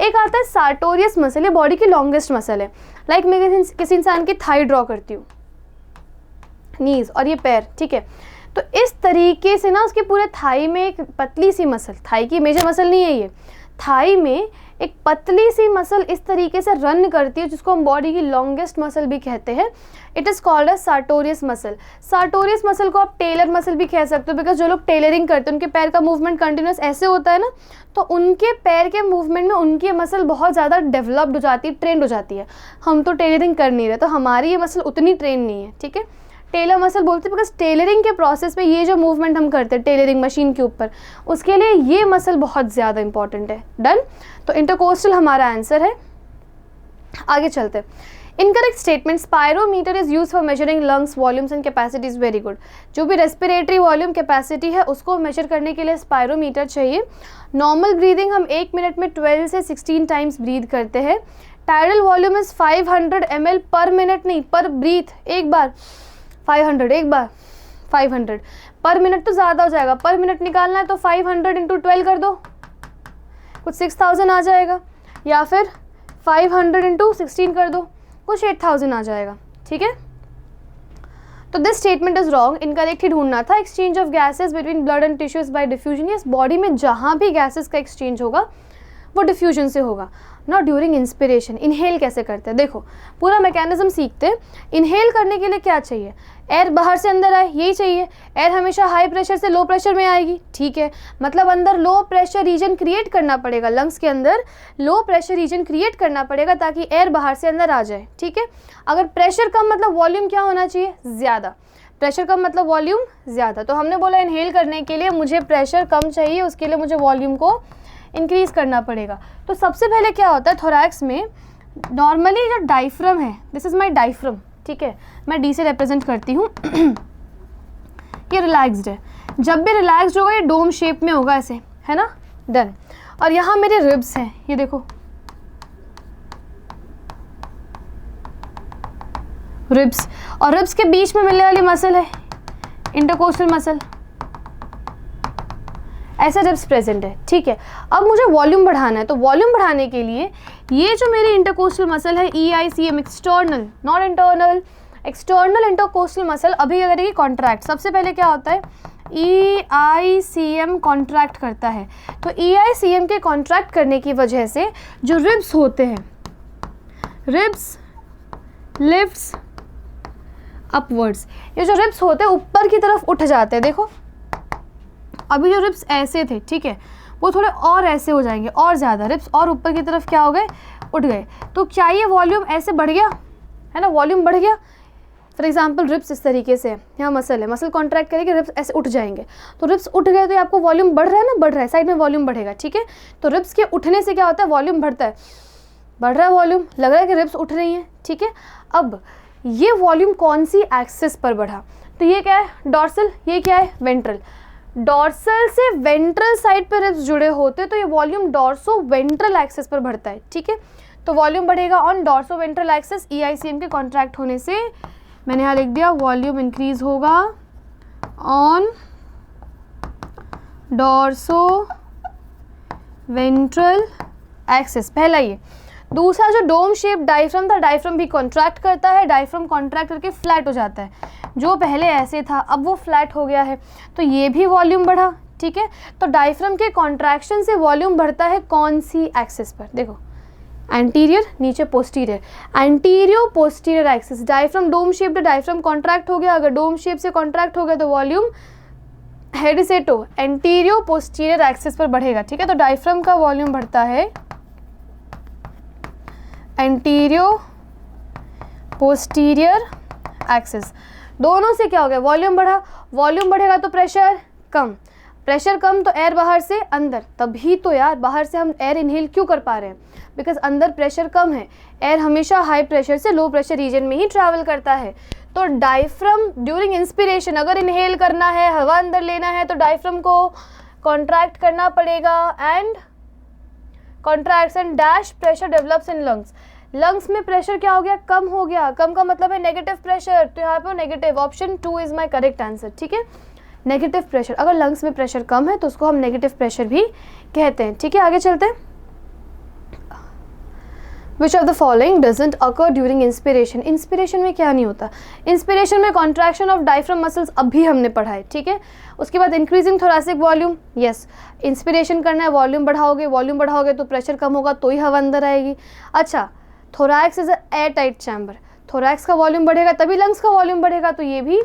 एक आता है सार्टोरियस मसल, ये बॉडी की लॉन्गेस्ट मसल है। लाइक मैं किसी इंसान की थाई ड्रॉ करती हूँ, नीज और ये पैर, ठीक है, तो इस तरीके से ना उसके पूरे थाई में एक पतली सी मसल, थाई की मेजर मसल नहीं है ये, थाई में एक पतली सी मसल इस तरीके से रन करती है जिसको हम बॉडी की लॉन्गेस्ट मसल भी कहते हैं। It is called as sartorius muscle. Sartorius muscle को आप टेलर मसल भी कह सकते हो, बिकॉज जो लोग टेलरिंग करते हैं उनके पैर का मूवमेंट कंटिन्यूस ऐसे होता है ना, तो उनके पैर के मूवमेंट में उनकी मसल बहुत ज़्यादा डेवलप्ड हो जाती है, ट्रेंड हो जाती है। हम तो टेलरिंग कर नहीं रहे, तो हमारी ये मसल उतनी ट्रेन नहीं है, ठीक है। टेलर मसल बोलते हैं बिकॉज टेलरिंग के प्रोसेस में ये जो मूवमेंट हम करते हैं टेलरिंग मशीन के ऊपर, उसके लिए ये मसल बहुत ज़्यादा इंपॉर्टेंट है। डन। तो इंटरकोस्टल हमारा आंसर है। आगे चलते। Incorrect statement, spirometer is use for measuring lungs volumes and capacity is very good. जो भी रेस्पिरेटरी वॉल्यूम कैपेसिटी है उसको मेजर करने के लिए स्पायरोमीटर चाहिए। नॉर्मल ब्रीदिंग हम 1 मिनट में 12 से 16 टाइम्स ब्रीद करते हैं। टायरल वॉल्यूम इज 500 ml पर मिनट, नहीं पर ब्रीथ, एक बार 500, एक बार 500 पर मिनट तो ज़्यादा हो जाएगा, पर मिनट निकालना है तो 500 इंटू 12 कर दो, कुछ 6000 आ जाएगा, या फिर 500 इंटू 16 कर दो, कुछ 8000 आ जाएगा, ठीक है। तो this statement is wrong, incorrect ही ढूंढना था। Exchange of gases between blood and tissues by diffusion, yes body में जहाँ भी गैसेज का एक्सचेंज होगा वो डिफ्यूजन से होगा। नॉट ड्यूरिंग इंस्पिरेशन, इनहेल कैसे करते हैं, देखो पूरा मैकेनिज्म सीखते हैं। इनहेल करने के लिए क्या चाहिए, एयर बाहर से अंदर आए, यही चाहिए। एयर हमेशा हाई प्रेशर से लो प्रेशर में आएगी, ठीक है, मतलब अंदर लो प्रेशर रीजन क्रिएट करना पड़ेगा, लंग्स के अंदर लो प्रेशर रीजन क्रिएट करना पड़ेगा ताकि एयर बाहर से अंदर आ जाए, ठीक है। अगर प्रेशर कम मतलब वॉल्यूम क्या होना चाहिए, ज़्यादा। प्रेशर कम मतलब वॉल्यूम ज़्यादा। तो हमने बोला इनहेल करने के लिए मुझे प्रेशर कम चाहिए, उसके लिए मुझे वॉल्यूम को इंक्रीज़ करना पड़ेगा। तो सबसे पहले क्या होता है, थोरैक्स में नॉर्मली जो डायफ्रम है, दिस इज़ माय डायफ्रम, ठीक है, मैं डी से रिप्रेजेंट करती हूँ ये रिलैक्स्ड है। जब भी रिलैक्स्ड होगा ये डोम शेप में होगा ऐसे, है ना। डन। और यहाँ मेरे रिब्स हैं, ये देखो रिब्स, और रिब्स के बीच में मिलने वाली मसल है इंटरकोस्टल मसल, ऐसे रिब्स प्रेजेंट है, ठीक है। अब मुझे वॉल्यूम बढ़ाना है, तो वॉल्यूम बढ़ाने के लिए ये जो मेरी इंटरकोस्टल मसल है EICM, external not internal, external intercostal muscle अभी क्या करेगी, कॉन्ट्रैक्ट। सबसे पहले क्या होता है, EICM कॉन्ट्रैक्ट करता है। तो EICM के कॉन्ट्रैक्ट करने की वजह से जो रिब्स होते हैं, रिब्स लिफ्ट्स अपवर्ड्स, ये जो रिब्स होते हैं ऊपर की तरफ उठ जाते हैं। देखो अभी जो रिब्स ऐसे थे, ठीक है, वो थोड़े और ऐसे हो जाएंगे, और ज़्यादा रिब्स और ऊपर की तरफ क्या हो गए, उठ गए। तो क्या ये वॉल्यूम ऐसे बढ़ गया, है ना, वॉल्यूम बढ़ गया। फॉर एग्जांपल रिब्स इस तरीके से, यहाँ मसल है, मसल कॉन्ट्रैक्ट करेगी, रिब्स ऐसे उठ जाएंगे, तो रिब्स उठ गए तो आपको वॉल्यूम बढ़ रहा है ना, बढ़ रहा है, साइड में वॉल्यूम बढ़ेगा, ठीक है। तो रिब्स के उठने से क्या होता है, वॉल्यूम बढ़ता है, बढ़ रहा है वॉल्यूम, लग रहा है कि रिब्स उठ रही हैं, ठीक है। अब ये वॉल्यूम कौन सी एक्सिस पर बढ़ा, तो ये क्या है, डॉर्सल, ये क्या है, वेंट्रल। डॉर्सल से वेंट्रल साइड पर रिब्स जुड़े होते तो ये वॉल्यूम डॉर्सो वेंट्रल एक्सिस पर बढ़ता है, ठीक है। तो वॉल्यूम बढ़ेगा on dorso ventral axis, EICM के कॉन्ट्रैक्ट होने से। मैंने यहाँ लिख दिया वॉल्यूम इंक्रीज होगा ऑन डॉर्सो वेंट्रल एक्सिस, पहला ये। दूसरा जो डोम शेप डायफ्राम था, डायफ्राम भी कॉन्ट्रैक्ट करता है, डायफ्राम कॉन्ट्रैक्ट करके फ्लैट हो जाता है, जो पहले ऐसे था अब वो फ्लैट हो गया है, तो ये भी वॉल्यूम बढ़ा, ठीक है। तो डायफ्राम के कॉन्ट्रैक्शन से वॉल्यूम बढ़ता है कौन सी एक्सिस पर, देखो एंटीरियर, नीचे posterior, antero posterior axis. Diaphragm dome shape, diaphragm contract हो गया, अगर डोम शेप से कॉन्ट्रैक्ट हो गया तो वॉल्यूम हेड से टो एंटीरियो पोस्टीरियर एक्सिस पर बढ़ेगा, ठीक है। तो डायफ्राम का वॉल्यूम बढ़ता है एंटीरियो पोस्टीरियर एक्सिस, दोनों से क्या हो गया, वॉल्यूम बढ़ा, वॉल्यूम बढ़ेगा तो प्रेशर कम, प्रेशर कम तो एयर बाहर से अंदर, तभी तो यार बाहर से हम एयर इनहेल क्यों कर पा रहे हैं, बिकॉज अंदर प्रेशर कम है। एयर हमेशा हाई प्रेशर से लो प्रेशर रीजन में ही ट्रैवल करता है। तो डायफ्राम ड्यूरिंग इंस्पिरेशन, अगर इनहेल करना है, हवा अंदर लेना है, तो डायफ्राम को कॉन्ट्रैक्ट करना पड़ेगा and contraction dash pressure develops in lungs. Lungs में प्रेशर क्या हो गया, कम हो गया, कम का मतलब है नेगेटिव प्रेशर, तो यहाँ पे negative, option 2 is my correct answer, ठीक है। नेगेटिव प्रेशर, अगर लंग्स में प्रेशर कम है तो उसको हम नेगेटिव प्रेशर भी कहते हैं, ठीक है। आगे चलते हैं। Which of the following doesn't occur during inspiration. Inspiration में क्या नहीं होता? इंस्पिरेशन में कॉन्ट्रैक्शन ऑफ डायफ्राम मसल्स अभी हमने पढ़ा है, ठीक है। उसके बाद increasing thoracic volume, yes, inspiration करना है, वॉल्यूम बढ़ाओगे तो प्रेशर कम होगा तो ही हवा अंदर आएगी। अच्छा, thorax is a air tight chamber, thorax का वॉल्यूम बढ़ेगा तभी लंग्स का वॉल्यूम बढ़ेगा, तो ये भी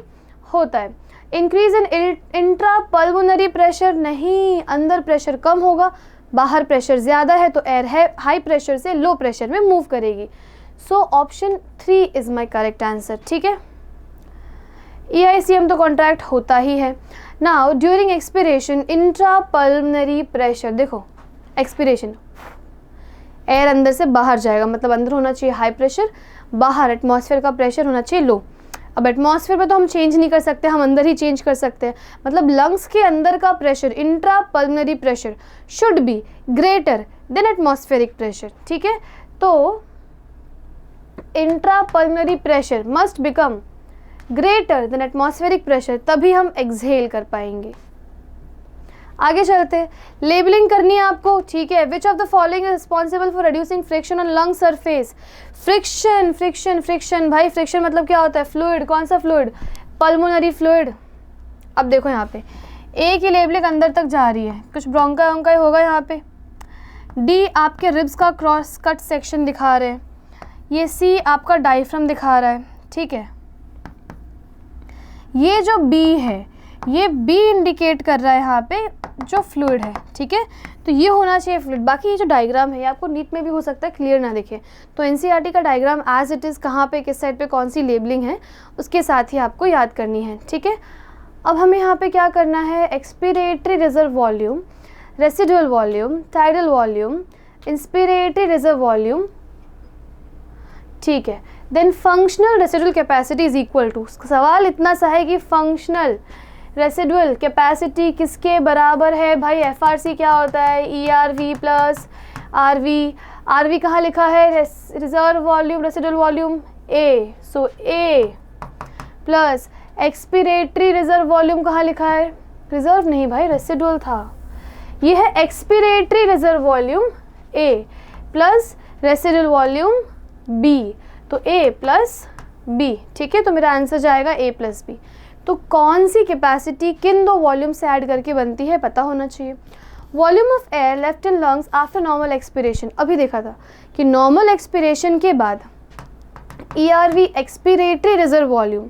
होता है। Increase in intra pulmonary pressure, नहीं, अंदर प्रेशर कम होगा, बाहर प्रेशर ज़्यादा है तो एयर है हाई प्रेशर से लो प्रेशर में मूव करेगी। So option 3 is my correct answer, ठीक है। EICM तो कॉन्ट्रैक्ट होता ही है। Now during expiration intra pulmonary pressure, देखो एक्सपिरेशन एयर अंदर से बाहर जाएगा, मतलब अंदर होना चाहिए हाई प्रेशर, बाहर एटमॉस्फेयर का प्रेशर होना चाहिए लो। अब एटमॉस्फेयर में तो हम चेंज नहीं कर सकते, हम अंदर ही चेंज कर सकते हैं, मतलब लंग्स के अंदर का pressure intra pulmonary pressure should be greater than atmospheric pressure, ठीक है। तो intra pulmonary pressure must become greater than atmospheric pressure, तभी हम एक्सहेल कर पाएंगे। आगे चलते, लेबलिंग करनी है आपको, ठीक है। Which of the following is responsible for reducing friction on lung surface. Friction friction friction, भाई फ्रिक्शन मतलब क्या होता है? फ्लूइड। कौन सा फ्लूइड? Pulmonary fluid. अब देखो यहाँ पे ए की लेबलिंग अंदर तक जा रही है, कुछ ब्रोंकाई वोंकाई होगा यहाँ पे। डी आपके रिब्स का क्रॉस कट सेक्शन दिखा रहे हैं, ये सी आपका डायफ्राम दिखा रहा है, ठीक है। ये जो बी है, ये बी इंडिकेट कर रहा है यहाँ पे जो फ्लूइड है, ठीक है। तो ये होना चाहिए फ्लूइड। बाकी ये जो डायग्राम है ये आपको नीट में भी हो सकता है क्लियर ना दिखे, तो NCERT का डायग्राम एज इट इज़ कहाँ पे किस साइड पे कौन सी लेबलिंग है उसके साथ ही आपको याद करनी है, ठीक है। अब हमें यहाँ पे क्या करना है? Expiratory reserve volume, residual volume, tidal volume, inspiratory reserve volume, ठीक है। Then functional residual capacity is equal to, सवाल इतना सा है कि फंक्शनल रेसिडुअल कैपेसिटी किसके बराबर है? भाई FRC क्या होता है? ERV प्लस RV कहाँ लिखा है? Reserve volume residual volume A, so A plus expiratory reserve volume कहाँ लिखा है? रिजर्व नहीं भाई, रेसिडुअल था, ये है expiratory reserve volume A plus residual volume B, तो A प्लस B, ठीक है। तो मेरा आंसर जाएगा A प्लस B। तो कौन सी कैपेसिटी किन दो वॉल्यूम से ऐड करके बनती है पता होना चाहिए। Volume of air left in lungs after normal expiration, अभी देखा था कि नॉर्मल एक्सपिरेशन के बाद ERV expiratory reserve volume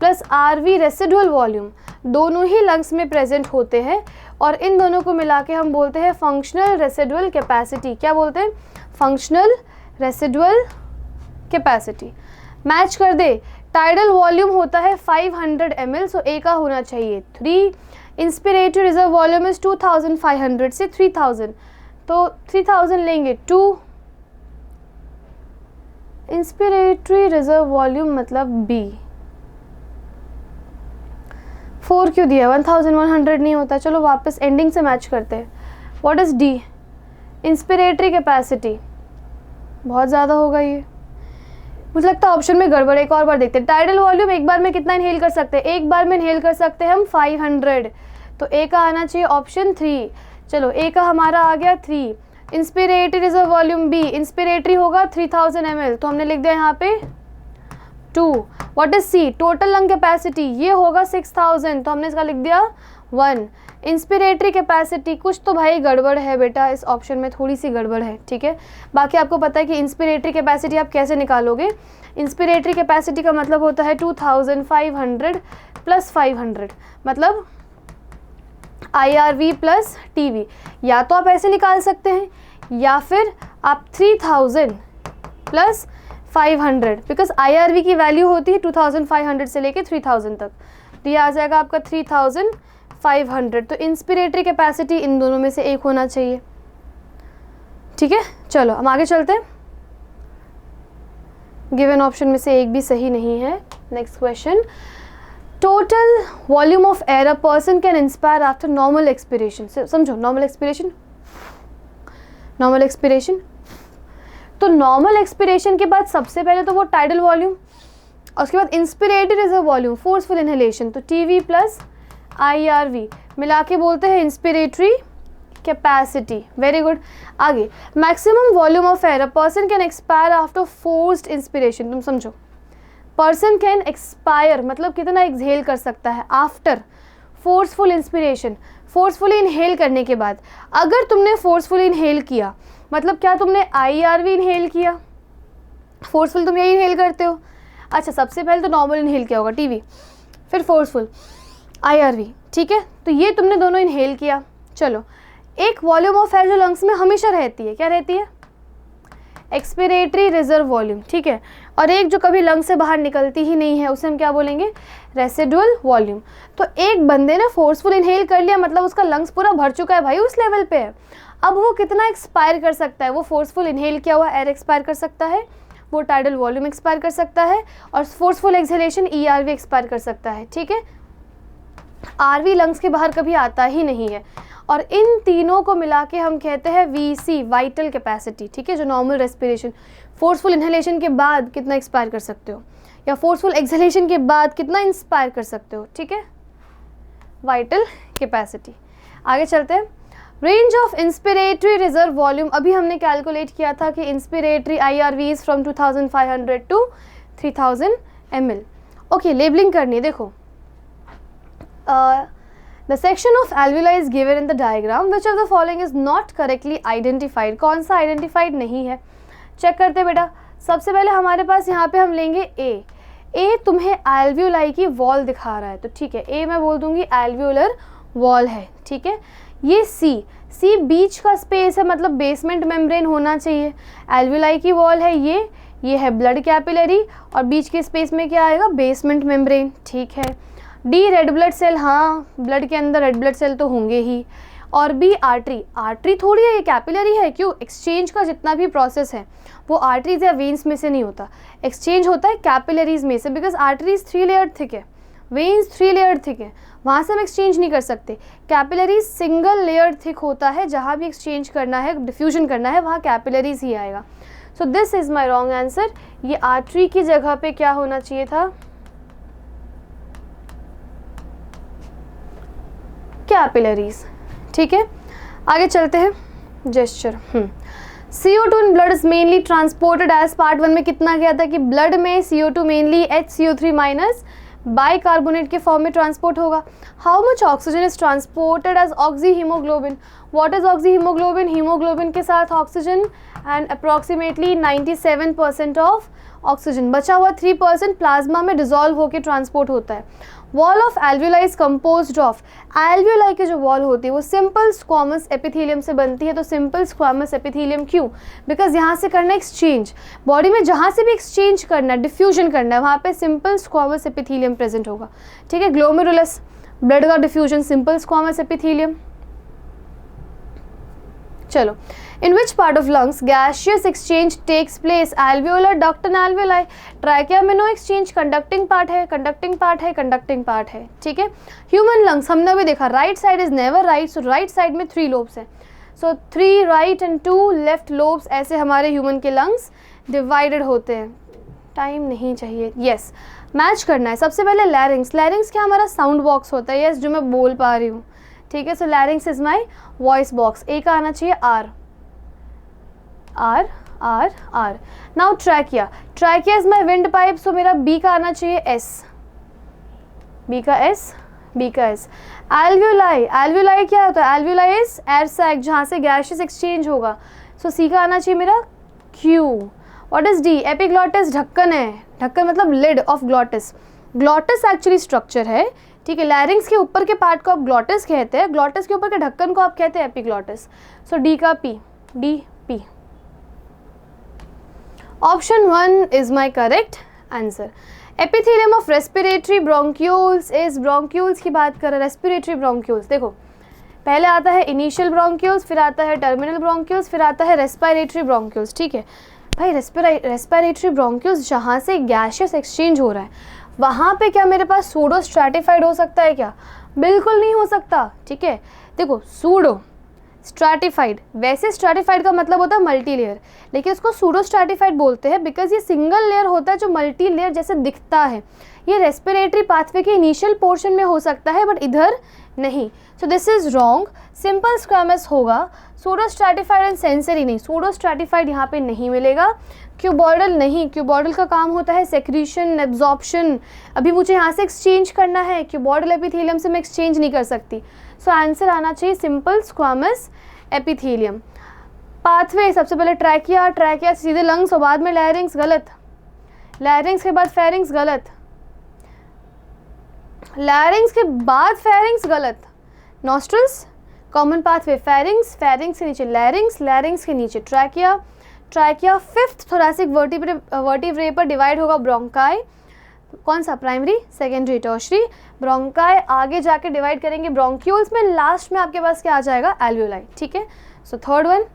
plus RV residual volume दोनों ही लंग्स में प्रेजेंट होते हैं, और इन दोनों को मिला के हम बोलते हैं फंक्शनल रेसिडुअल कैपेसिटी। क्या बोलते हैं? Functional residual capacity. मैच कर दे, टाइडल वॉल्यूम होता है 500 ml, सो ए का होना चाहिए 3। इंस्पिरेटरी रिजर्व वॉल्यूम इज 2500 से 3000, तो 3000 लेंगे 2। इंस्पिरेटरी रिजर्व वॉल्यूम मतलब B। 4 क्यों दिया? 1100 नहीं होता। चलो वापस एंडिंग से मैच करते हैं। What is D? Inspiratory capacity बहुत ज़्यादा होगा ये, मुझे लगता है ऑप्शन में गड़बड़। एक और बार देखते हैं। टाइडल वॉल्यूम एक बार में कितना इनहेल कर सकते हैं? एक बार में इनहेल कर सकते हैं हम 500, तो ए का आना चाहिए ऑप्शन 3। चलो ए का हमारा आ गया 3। Inspiratory reserve volume B, inspiratory होगा 3000 ml, तो हमने लिख दिया यहाँ पे 2। What is C? Total lung capacity, ये होगा 6000, तो हमने इसका लिख दिया 1। इंस्पिरेटरी कैपेसिटी, कुछ तो भाई गड़बड़ है बेटा, इस ऑप्शन में थोड़ी सी गड़बड़ है, ठीक है। बाकी आपको पता है कि इंस्पिरेटरी कैपेसिटी आप कैसे निकालोगे। इंस्पिरेटरी कैपेसिटी का मतलब होता है 2500 प्लस 500, मतलब IRV प्लस TV। या तो आप ऐसे निकाल सकते हैं या फिर आप 3000 प्लस 500, बिकॉज IRV की वैल्यू होती है 2500 से लेके 3000 तक, तो ये आ जाएगा आपका 3500। तो इंस्पिरेटरी कैपेसिटी इन दोनों में से एक होना चाहिए, ठीक है। चलो हम आगे चलते हैं। गिवन ऑप्शन में से एक भी सही नहीं है। Next question, total volume of air a person can inspire after normal expiration. समझो नॉर्मल एक्सपिरेशन, नॉर्मल एक्सपिरेशन, तो नॉर्मल एक्सपिरेशन के बाद सबसे पहले तो वो टाइडल वॉल्यूम, और उसके बाद inspiratory reserve volume, forceful inhalation, तो TV प्लस IRV मिला के बोलते हैं इंस्पिरेटरी कैपेसिटी, वेरी गुड। आगे, maximum volume of air a person can expire after forced inspiration, तुम समझो, पर्सन कैन एक्सपायर मतलब कितना एक्सहेल कर सकता है after forceful inspiration, forcefully inhale करने के बाद। अगर तुमने फोर्सफुली इनहेल किया मतलब क्या, तुमने IRV इनहेल किया, फोर्सफुल तुम यही इनहेल करते हो। अच्छा, सबसे पहले तो नॉर्मल इनहेल किया होगा TB, फिर फोर्सफुल IRV, ठीक है, तो ये तुमने दोनों इनहेल किया। चलो, एक वॉल्यूम ऑफ एयर जो लंग्स में हमेशा रहती है, क्या रहती है, एक्सपिरेटरी रिजर्व वॉल्यूम, ठीक है, और एक जो कभी लंग से बाहर निकलती ही नहीं है उसे हम क्या बोलेंगे, रेसिडुअल वॉल्यूम। तो एक बंदे ने फोर्सफुल इनहेल कर लिया मतलब उसका लंग्स पूरा भर चुका है भाई, उस लेवल पे है। अब वो कितना एक्सपायर कर सकता है, वो फोर्सफुल इनहेल किया हुआ एयर एक्सपायर कर सकता है, वो टाइडल वॉल्यूम एक्सपायर कर सकता है, और फोर्सफुल एक्सहेलेशन ERV एक्सपायर कर सकता है, ठीक है। RV लंग्स के बाहर कभी आता ही नहीं है। और इन तीनों को मिला के हम कहते हैं VC, वाइटल कैपेसिटी, ठीक है, जो नॉर्मल रेस्पिरेशन, फोर्सफुल इनहेलेशन के बाद कितना एक्सपायर कर सकते हो या फोर्सफुल एक्सहेलेशन के बाद कितना इंस्पायर कर सकते हो, ठीक है, वाइटल कैपेसिटी। आगे चलते हैं, range of inspiratory reserve volume, अभी हमने कैलकुलेट किया था कि inspiratory IRV is from 2500 to 3000 ml। Okay, labelling करनी है, देखो, The section of alveoli is given in the diagram. Which of the following is not correctly identified? कौन सा आइडेंटिफाइड नहीं है, चेक करते बेटा। सबसे पहले हमारे पास यहाँ पे हम लेंगे ए तुम्हें एल्वियोलाई की वॉल दिखा रहा है, तो ठीक है, ए मैं बोल दूंगी एल्वियोलर वॉल है, ठीक है। ये सी बीच का स्पेस है, मतलब बेसमेंट मेम्ब्रेन होना चाहिए। एल्वियोलाई की वॉल है ये है ब्लड कैपिलरी, और बीच के स्पेस में क्या आएगा, बेसमेंट मेम्ब्रेन, ठीक है। डी रेड ब्लड सेल, हाँ ब्लड के अंदर रेड ब्लड सेल तो होंगे ही। और बी आर्टरी थोड़ी है, ये कैपिलरी है, क्यों, एक्सचेंज का जितना भी प्रोसेस है वो आर्टरीज या वेन्स में से नहीं होता, एक्सचेंज होता है कैपिलरीज में से, बिकॉज आर्टरीज 3 लेयर थिक है, वेन्स 3 लेयर थिक है, वहाँ से हम एक्सचेंज नहीं कर सकते। कैपिलरीज सिंगल लेयर थिक होता है, जहाँ भी एक्सचेंज करना है, डिफ्यूजन करना है, वहाँ कैपिलरीज ही आएगा। So this is my wrong answer. ये आर्टरी की जगह पे क्या होना चाहिए था, कैपिलरीज, ठीक है। आगे चलते हैं, gesture. CO2 in blood is mainly transported as, part 1 में कितना गया था कि ब्लड में CO2 mainly HCO3 minus bicarbonate के फॉर्म में ट्रांसपोर्ट होगा। How much oxygen is transported as oxy haemoglobin, what is oxy haemoglobin, haemoglobin के साथ oxygen and approximately 97% of oxygen, बचा हुआ 3% प्लाज्मा में डिजोल्व होकर ट्रांसपोर्ट होता है। Wall of alveoli is composed of, alveoli की जो वॉल होती है वो सिंपल स्क्वामस एपिथेलियम से बनती है। तो सिंपल स्क्वामस एपिथेलियम क्यों, बिकॉज यहाँ से करना एक्सचेंज, बॉडी में जहाँ से भी एक्सचेंज करना है, डिफ्यूजन करना है, वहाँ पे सिंपल स्क्वामस एपिथेलियम प्रेजेंट होगा, ठीक है। ग्लोमेरुलस, ब्लड का डिफ्यूजन, सिंपल स्क्वामस एपिथेलियम। चलो, in which part of lungs gaseous exchange takes place, alveolar, duct and alveoli. Trachea में नो एक्सचेंज, कंडक्टिंग पार्ट है, कंडक्टिंग पार्ट है, कंडक्टिंग पार्ट है, ठीक है। ह्यूमन लंग्स हमने भी देखा, right side is never right, so right side में 3 लोब्स हैं, so 3 right and 2 left lobes, ऐसे हमारे ह्यूमन के लंग्स डिवाइडेड होते हैं। टाइम नहीं चाहिए, यस, मैच करना है। सबसे पहले लैरिंग्स, लैरिंग्स क्या हमारा साउंड बॉक्स होता है, यस, जो मैं बोल पा रही हूँ, ठीक है। So larynx is my voice box. A का आना चाहिए R. Now trachea, trachea is my wind pipe, so मेरा बी का आना चाहिए एस, बी का एस। एल्वियोलाई, एल्वियोलाई क्या होता है, एल्वियोलाई इज एयर सैक, जहाँ से गैसेस एक्सचेंज होगा, सो सी का आना चाहिए मेरा Q. What is D, epiglottis ढक्कन है, ढक्कन मतलब lid of glottis, glottis actually structure है, ठीक है। लैरिंग्स के ऊपर के पार्ट को आप ग्लॉटिस कहते हैं, ग्लॉटिस के ऊपर के ढक्कन को आप कहते हैं एपिग्लॉटिस। सो डी का P, D P. Option 1 is my correct answer. Epithelium of respiratory bronchioles is, bronchioles की बात करें, रेस्पिरेटरी ब्रोंक्यूल्स, देखो पहले आता है इनिशियल ब्रोंक्यूल्स, फिर आता है टर्मिनल ब्रोंक्यूल्स, फिर आता है रेस्पिरेटरी ब्रोंक्यूल्स, ठीक है भाई। रेस्पिरेटरी ब्रोंक्यूल्स जहाँ से गैसियस एक्सचेंज हो रहा है, वहाँ पे क्या मेरे पास सूडो स्ट्रैटिफाइड हो सकता है क्या, बिल्कुल नहीं हो सकता, ठीक है। देखो सूडो स्ट्रैटिफाइड, वैसे स्ट्रैटिफाइड का मतलब होता है मल्टी लेयर, लेकिन इसको सूडो स्ट्रैटिफाइड बोलते हैं बिकॉज ये सिंगल लेयर होता है जो मल्टी लेयर जैसे दिखता है। ये रेस्पिरेटरी पाथवे के इनिशियल पोर्शन में हो सकता है, बट इधर नहीं, so this is wrong. Simple squamous होगा। सूडो स्ट्रैटिफाइड एंड सेंसरी नहीं, सूडो स्ट्रैटिफाइड यहाँ पे नहीं मिलेगा। क्यूबॉइडल नहीं, क्यूबॉइडल का काम होता है सेक्रीशन, एब्जॉर्प्शन। अभी मुझे यहाँ से एक्सचेंज करना है, क्यूबॉइडल एपिथेलियम से मैं एक्सचेंज नहीं कर सकती। सो आंसर आना चाहिए सिंपल स्क्वामस एपिथेलियम। पाथवे सबसे पहले ट्रैकिया, ट्रैकिया से सीधे लंग्स और बाद में लैरिंग्स, गलत। लैरिंग्स के बाद फेरिंग्स, गलत। लैरिंग्स के बाद फेरिंग्स, गलत। Nostrils common pathway pharynx, pharynx के नीचे लैरिंग्स, लैरिंग्स के नीचे trachea, trachea fifth thoracic vertebrae पर डिवाइड होगा ब्रोंकाई। कौन सा? Primary, secondary, tertiary. ब्रोंकाई आगे जाके डिवाइड करेंगे ब्रोंक्यूल्स में, लास्ट में आपके पास क्या आ जाएगा? एल्वियोलाई। ठीक है, so third one.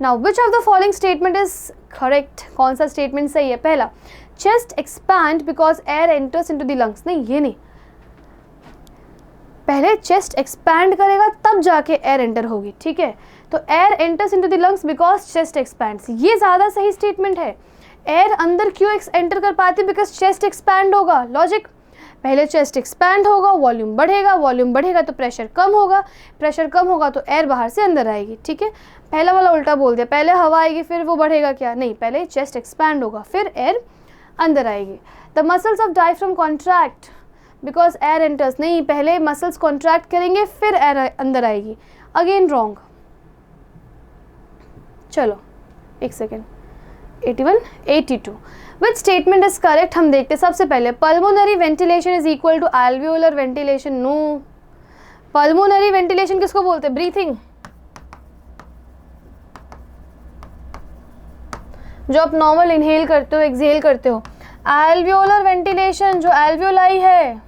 Now which of the following statement is correct? कौन सा स्टेटमेंट सही है? पहला, chest expand because air enters into the lungs. नहीं, ये नहीं, पहले चेस्ट एक्सपैंड करेगा तब जाके एयर एंटर होगी। ठीक है, तो air enters into the lungs because chest expands, ये ज़्यादा सही स्टेटमेंट है। एयर अंदर क्यों एंटर कर पाती? बिकॉज चेस्ट एक्सपैंड होगा। लॉजिक, पहले चेस्ट एक्सपैंड होगा, वॉल्यूम बढ़ेगा, वॉल्यूम बढ़ेगा तो प्रेशर कम होगा, प्रेशर कम होगा तो एयर बाहर से अंदर आएगी। ठीक है, पहला वाला उल्टा बोल दिया, पहले हवा आएगी फिर वो बढ़ेगा क्या? नहीं, पहले चेस्ट एक्सपैंड होगा फिर एयर अंदर आएगी। The muscles of diaphragm contract because air enters. नहीं, पहले मसल्स कॉन्ट्रैक्ट करेंगे फिर एयर अंदर आएगी। Again wrong. चलो एक second, 81, 82 which statement is correct? हम देखते सबसे पहले, pulmonary ventilation is equal to alveolar ventilation. No, pulmonary ventilation किसको बोलते हैं? ब्रीथिंग, जो आप नॉर्मल इनहेल करते हो, एक्सहेल करते हो। एल्वियोलर वेंटिलेशन जो एल्वियोलाई है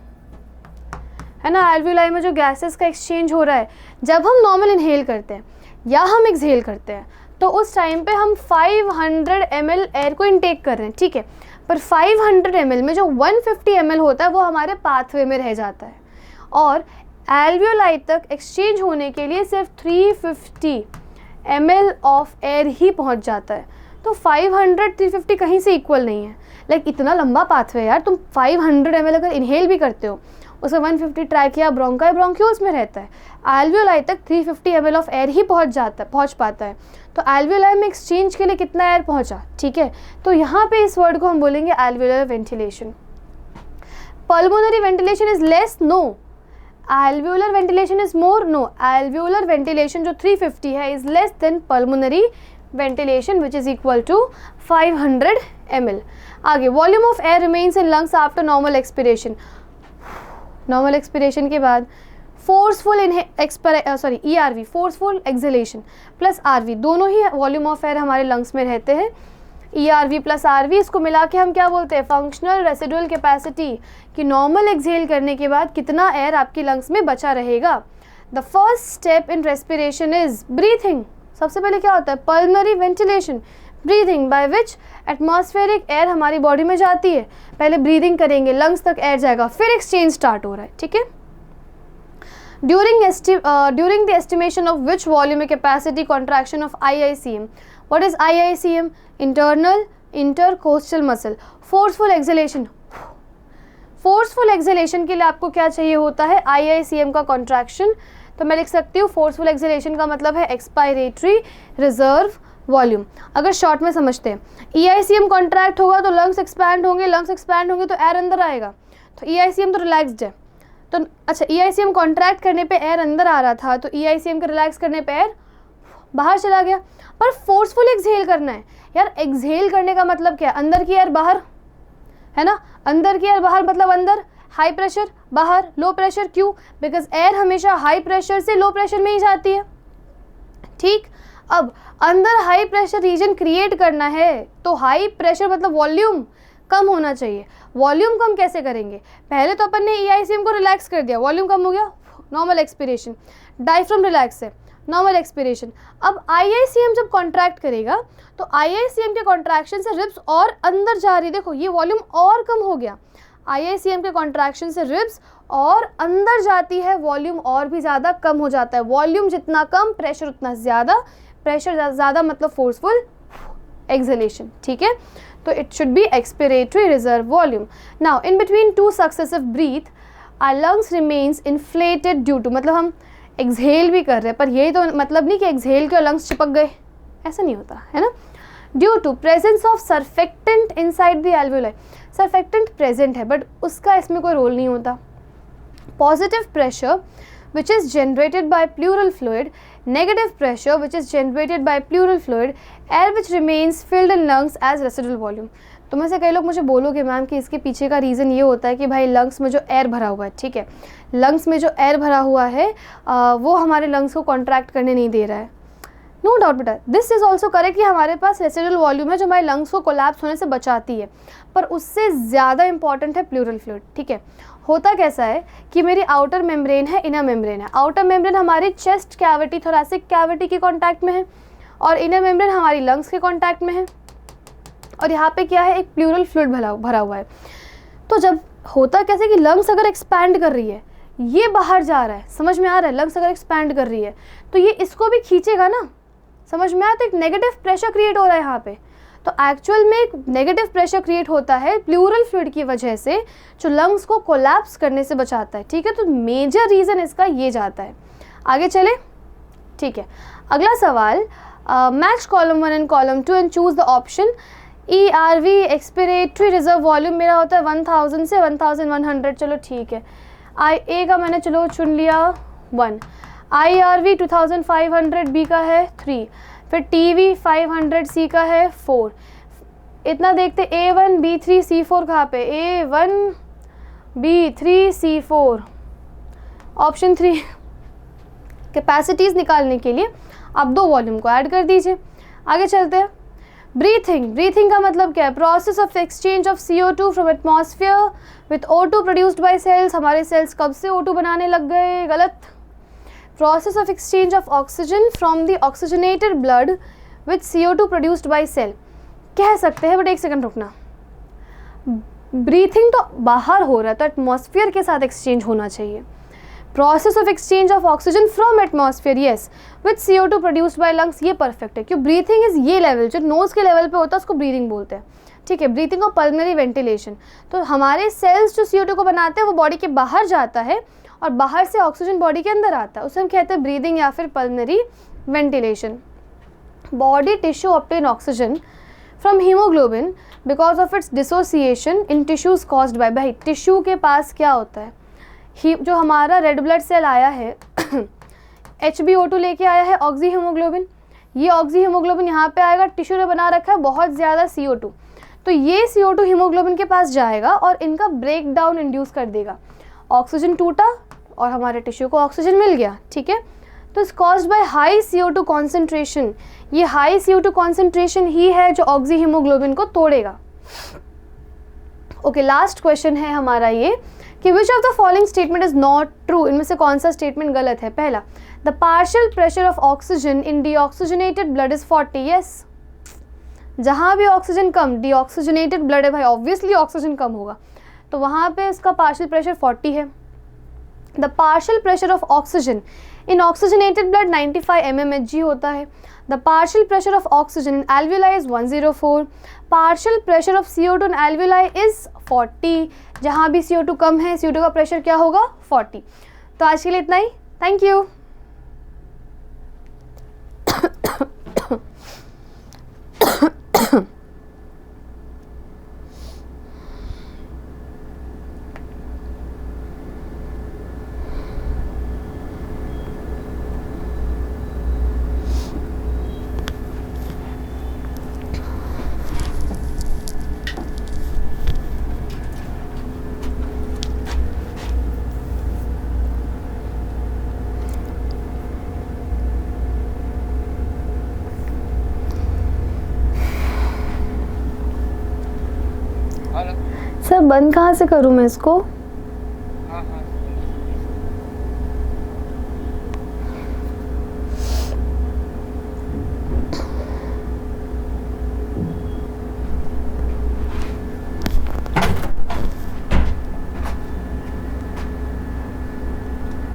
ना, एल्वियोलाई में जो गैसेस का एक्सचेंज हो रहा है, जब हम नॉर्मल इनहेल करते हैं या हम एक्सहेल करते हैं तो उस टाइम पे हम 500 ml एयर को इनटेक कर रहे हैं। ठीक है, पर 500 ml में जो 150 ml होता है वो हमारे पाथवे में रह जाता है, और एल्वियोलाई तक एक्सचेंज होने के लिए सिर्फ 350 ml ऑफ एयर ही पहुंच जाता है। तो 500 350 कहीं से इक्वल नहीं है। लाइक इतना लंबा पाथवे यार, तुम 500 ml अगर इनहेल भी करते हो उसमें 150 ट्रैकिया, ब्रोंकाई, ब्रोंक्यूल्स में रहता है। एल्वियोलाई तक 350 ml ऑफ एयर ही पहुंच पाता है। तो एल्वियोलाई में एक्सचेंज के लिए कितना एयर पहुंचा? ठीक है, तो यहाँ पे इस वर्ड को हम बोलेंगे alveolar ventilation. Pulmonary ventilation is less? No. Alveolar ventilation is more? No. Alveolar ventilation जो 350 है is less than pulmonary ventilation which is equal to 500 ml। आगे, volume of air remains in lungs after normal expiration. Normal expiration के बाद forceful ERV, forceful exhalation plus RV, दोनों ही volume of air हमारे lungs में रहते हैं। ERV plus RV, इसको मिला के हम क्या बोलते हैं? फंक्शनल रेसिडुअल कैपेसिटी, कि नॉर्मल एक्सहेल करने के बाद कितना एयर आपकी लंग्स में बचा रहेगा। The first step in respiration is breathing. सबसे पहले क्या होता है? Pulmonary ventilation, breathing, by which atmospheric air हमारी बॉडी में जाती है। पहले ब्रीदिंग करेंगे, लंग्स तक एयर जाएगा, फिर एक्सचेंज स्टार्ट हो रहा है। ठीक है, during the estimation of which volume capacity contraction of IICM। What is IICM? Internal intercostal muscle. Forceful exhalation, forceful exhalation के लिए आपको क्या चाहिए होता है? IICM का कॉन्ट्रैक्शन। तो मैं लिख सकती हूँ फोर्सफुल एक्सहेलेशन का मतलब है एक्सपायरेटरी रिजर्व वॉल्यूम। अगर शॉर्ट में समझते हैं, EICM कॉन्ट्रैक्ट होगा तो लंग्स एक्सपैंड होंगे, लंग्स एक्सपैंड होंगे तो एयर अंदर आएगा। तो EICM तो रिलैक्सड है, तो अच्छा EICM कॉन्ट्रैक्ट करने पे एयर अंदर आ रहा था, तो EICM के रिलैक्स करने पे एयर बाहर चला गया। पर फोर्सफुल एक्सहेल करना है यार, एक्सहेल करने का मतलब क्या? अंदर की एयर बाहर, है ना, अंदर की एयर बाहर मतलब अंदर, हाई प्रेशर बाहर, लो प्रेशर। क्यों? बिकॉज एयर हमेशा हाई प्रेशर से लो प्रेशर में ही जाती है। ठीक, अब अंदर हाई प्रेशर रीजन क्रिएट करना है तो हाई प्रेशर मतलब वॉल्यूम कम होना चाहिए। वॉल्यूम कम कैसे करेंगे? पहले तो अपन ने EICM को रिलैक्स कर दिया, वॉल्यूम कम हो गया, नॉर्मल एक्सपिरेशन। डायफ्राम रिलैक्स है, नॉर्मल एक्सपिरेशन। अब IICM जब कॉन्ट्रैक्ट करेगा तो IICM के कॉन्ट्रैक्शन से रिब्स और अंदर जा रही, देखो ये वॉल्यूम और कम हो गया। IICM के कॉन्ट्रैक्शन से रिब्स और अंदर जाती है, वॉल्यूम और भी ज़्यादा कम हो जाता है। वॉल्यूम जितना कम, प्रेशर उतना ज़्यादा, प्रेशर ज़्यादा मतलब फोर्सफुल एक्सहेलेशन। ठीक है, तो it should be expiratory reserve volume. Now in between two successive breath are lungs remains inflated due to, मतलब हम एक्सहेल भी कर रहे हैं पर यही तो मतलब नहीं कि एक्सहेल के लंग्स चिपक गए, ऐसा नहीं होता है ना। Due to presence of surfactant inside the alveoli, surfactant present है बट उसका इसमें कोई रोल नहीं होता। Positive pressure which is generated by pleural fluid, negative pressure which is generated by pleural fluid, air which remains filled in lungs as residual volume। तो में से कई लोग मुझे बोलोगे मैम कि इसके पीछे का रीज़न ये होता है कि भाई लंग्स में जो एयर भरा हुआ है, ठीक है, लंग्स में जो एयर भरा हुआ है वो हमारे लंग्स को कॉन्ट्रैक्ट करने नहीं दे रहा है। नो डाउट बेटा, दिस इज़ ऑल्सो करेक्ट कि हमारे पास रेसिडुअल वॉल्यूम है जो हमारे लंग्स को कोलैप्स होने से बचाती है, पर उससे ज़्यादा इंपॉर्टेंट है प्लूरल फ्लूइड, ठीक है। होता कैसा है कि मेरी आउटर मेम्ब्रेन है, इनर मेम्ब्रेन है। आउटर मेम्ब्रेन हमारी चेस्ट कैविटी, थोरैसिक कैविटी के कांटेक्ट में है और इनर मेम्ब्रेन हमारी लंग्स के कांटेक्ट में है, और यहाँ पे क्या है, एक प्लूरल फ्लूइड भरा हुआ है। तो जब होता कैसे कि लंग्स अगर एक्सपैंड कर रही है, ये बाहर जा रहा है, समझ में आ रहा है, लंग्स अगर एक्सपैंड कर रही है तो ये इसको भी खींचेगा ना, समझ में आया। तो एक नेगेटिव प्रेशर क्रिएट हो रहा है यहाँ पे। तो एक्चुअल में एक नेगेटिव प्रेशर क्रिएट होता है प्लूरल फ्लूइड की वजह से, जो लंग्स को कोलैप्स करने से बचाता है, ठीक है। तो मेजर रीज़न इसका ये जाता है। आगे चले, ठीक है। अगला सवाल, match column 1 and column 2 and choose the option. ERV expiratory reserve volume मेरा होता है 1000 से 1100, चलो ठीक है। IA का मैंने चलो चुन लिया 1, IRV 2500 B का है 3, फिर TV 500 C का है 4। इतना देखते A1 B3 C4 कहाँ पे, A1 B3 C4, option 3। Capacities निकालने के लिए आप 2 वॉल्यूम को ऐड कर दीजिए। आगे चलते हैं। ब्रीथिंग का मतलब क्या है, process of exchange of CO2 from atmosphere with O2 produced by cells. हमारे सेल्स कब से O2 बनाने लग गए, गलत। Process of exchange of oxygen from the oxygenated blood with CO2 produced by cell, कह सकते हैं, बट एक सेकंड रुकना। ब्रीथिंग तो बाहर हो रहा है तो एटमॉस्फेयर के साथ एक्सचेंज होना चाहिए। Process of exchange of oxygen from atmosphere, yes, with CO2 produced by lungs, ये परफेक्ट है। क्यों, ब्रीथिंग इज ये लेवल जो नोज के लेवल पे होता है उसको ब्रीथिंग बोलते हैं, ठीक है। ब्रीथिंग और पल्मनरी वेंटिलेशन, तो हमारे सेल्स जो CO2 को बनाते हैं वो बॉडी के बाहर जाता है और बाहर से ऑक्सीजन बॉडी के अंदर आता है, उसे हम कहते हैं ब्रीदिंग या फिर pulmonary ventilation. Body tissue obtain oxygen from haemoglobin because of its dissociation in tissues caused by, भाई टिश्यू के पास क्या होता है, जो हमारा रेड ब्लड सेल आया है HbO2 लेके आया है ऑक्सी हीमोग्लोबिन, ये ऑक्सी हीमोग्लोबिन यहाँ पे आएगा, टिश्यू ने बना रखा है बहुत ज़्यादा CO2, तो ये CO2 हीमोग्लोबिन के पास जाएगा और इनका ब्रेक डाउन इंड्यूस कर देगा। ऑक्सीजन टूटा और हमारे टिश्यू को ऑक्सीजन मिल गया, ठीक है। तो it's caused by high CO2 concentration, ये हाई CO2 कॉन्सेंट्रेशन ही है जो ऑक्सी हीमोग्लोबिन को तोड़ेगा। ओके, लास्ट क्वेश्चन है हमारा ये कि which of the following statement is not true, इनमें से कौन सा स्टेटमेंट गलत है। पहला, the partial pressure of oxygen in deoxygenated blood is 40, yes. जहाँ भी ऑक्सीजन कम, डीऑक्सीजनेटेड ब्लड है भाई, ऑब्वियसली ऑक्सीजन कम होगा, तो वहाँ पे इसका पार्शियल प्रेशर 40 है। The partial pressure of oxygen in oxygenated blood 95 mmHg होता है। The partial pressure of oxygen in alveoli is 104। Partial pressure of CO2 in alveoli is 40। जहाँ भी CO2 कम है, CO2 का प्रेशर क्या होगा, 40। तो आज के लिए इतना ही, थैंक यू। सर बंद कहाँ से करूँ मैं इसको?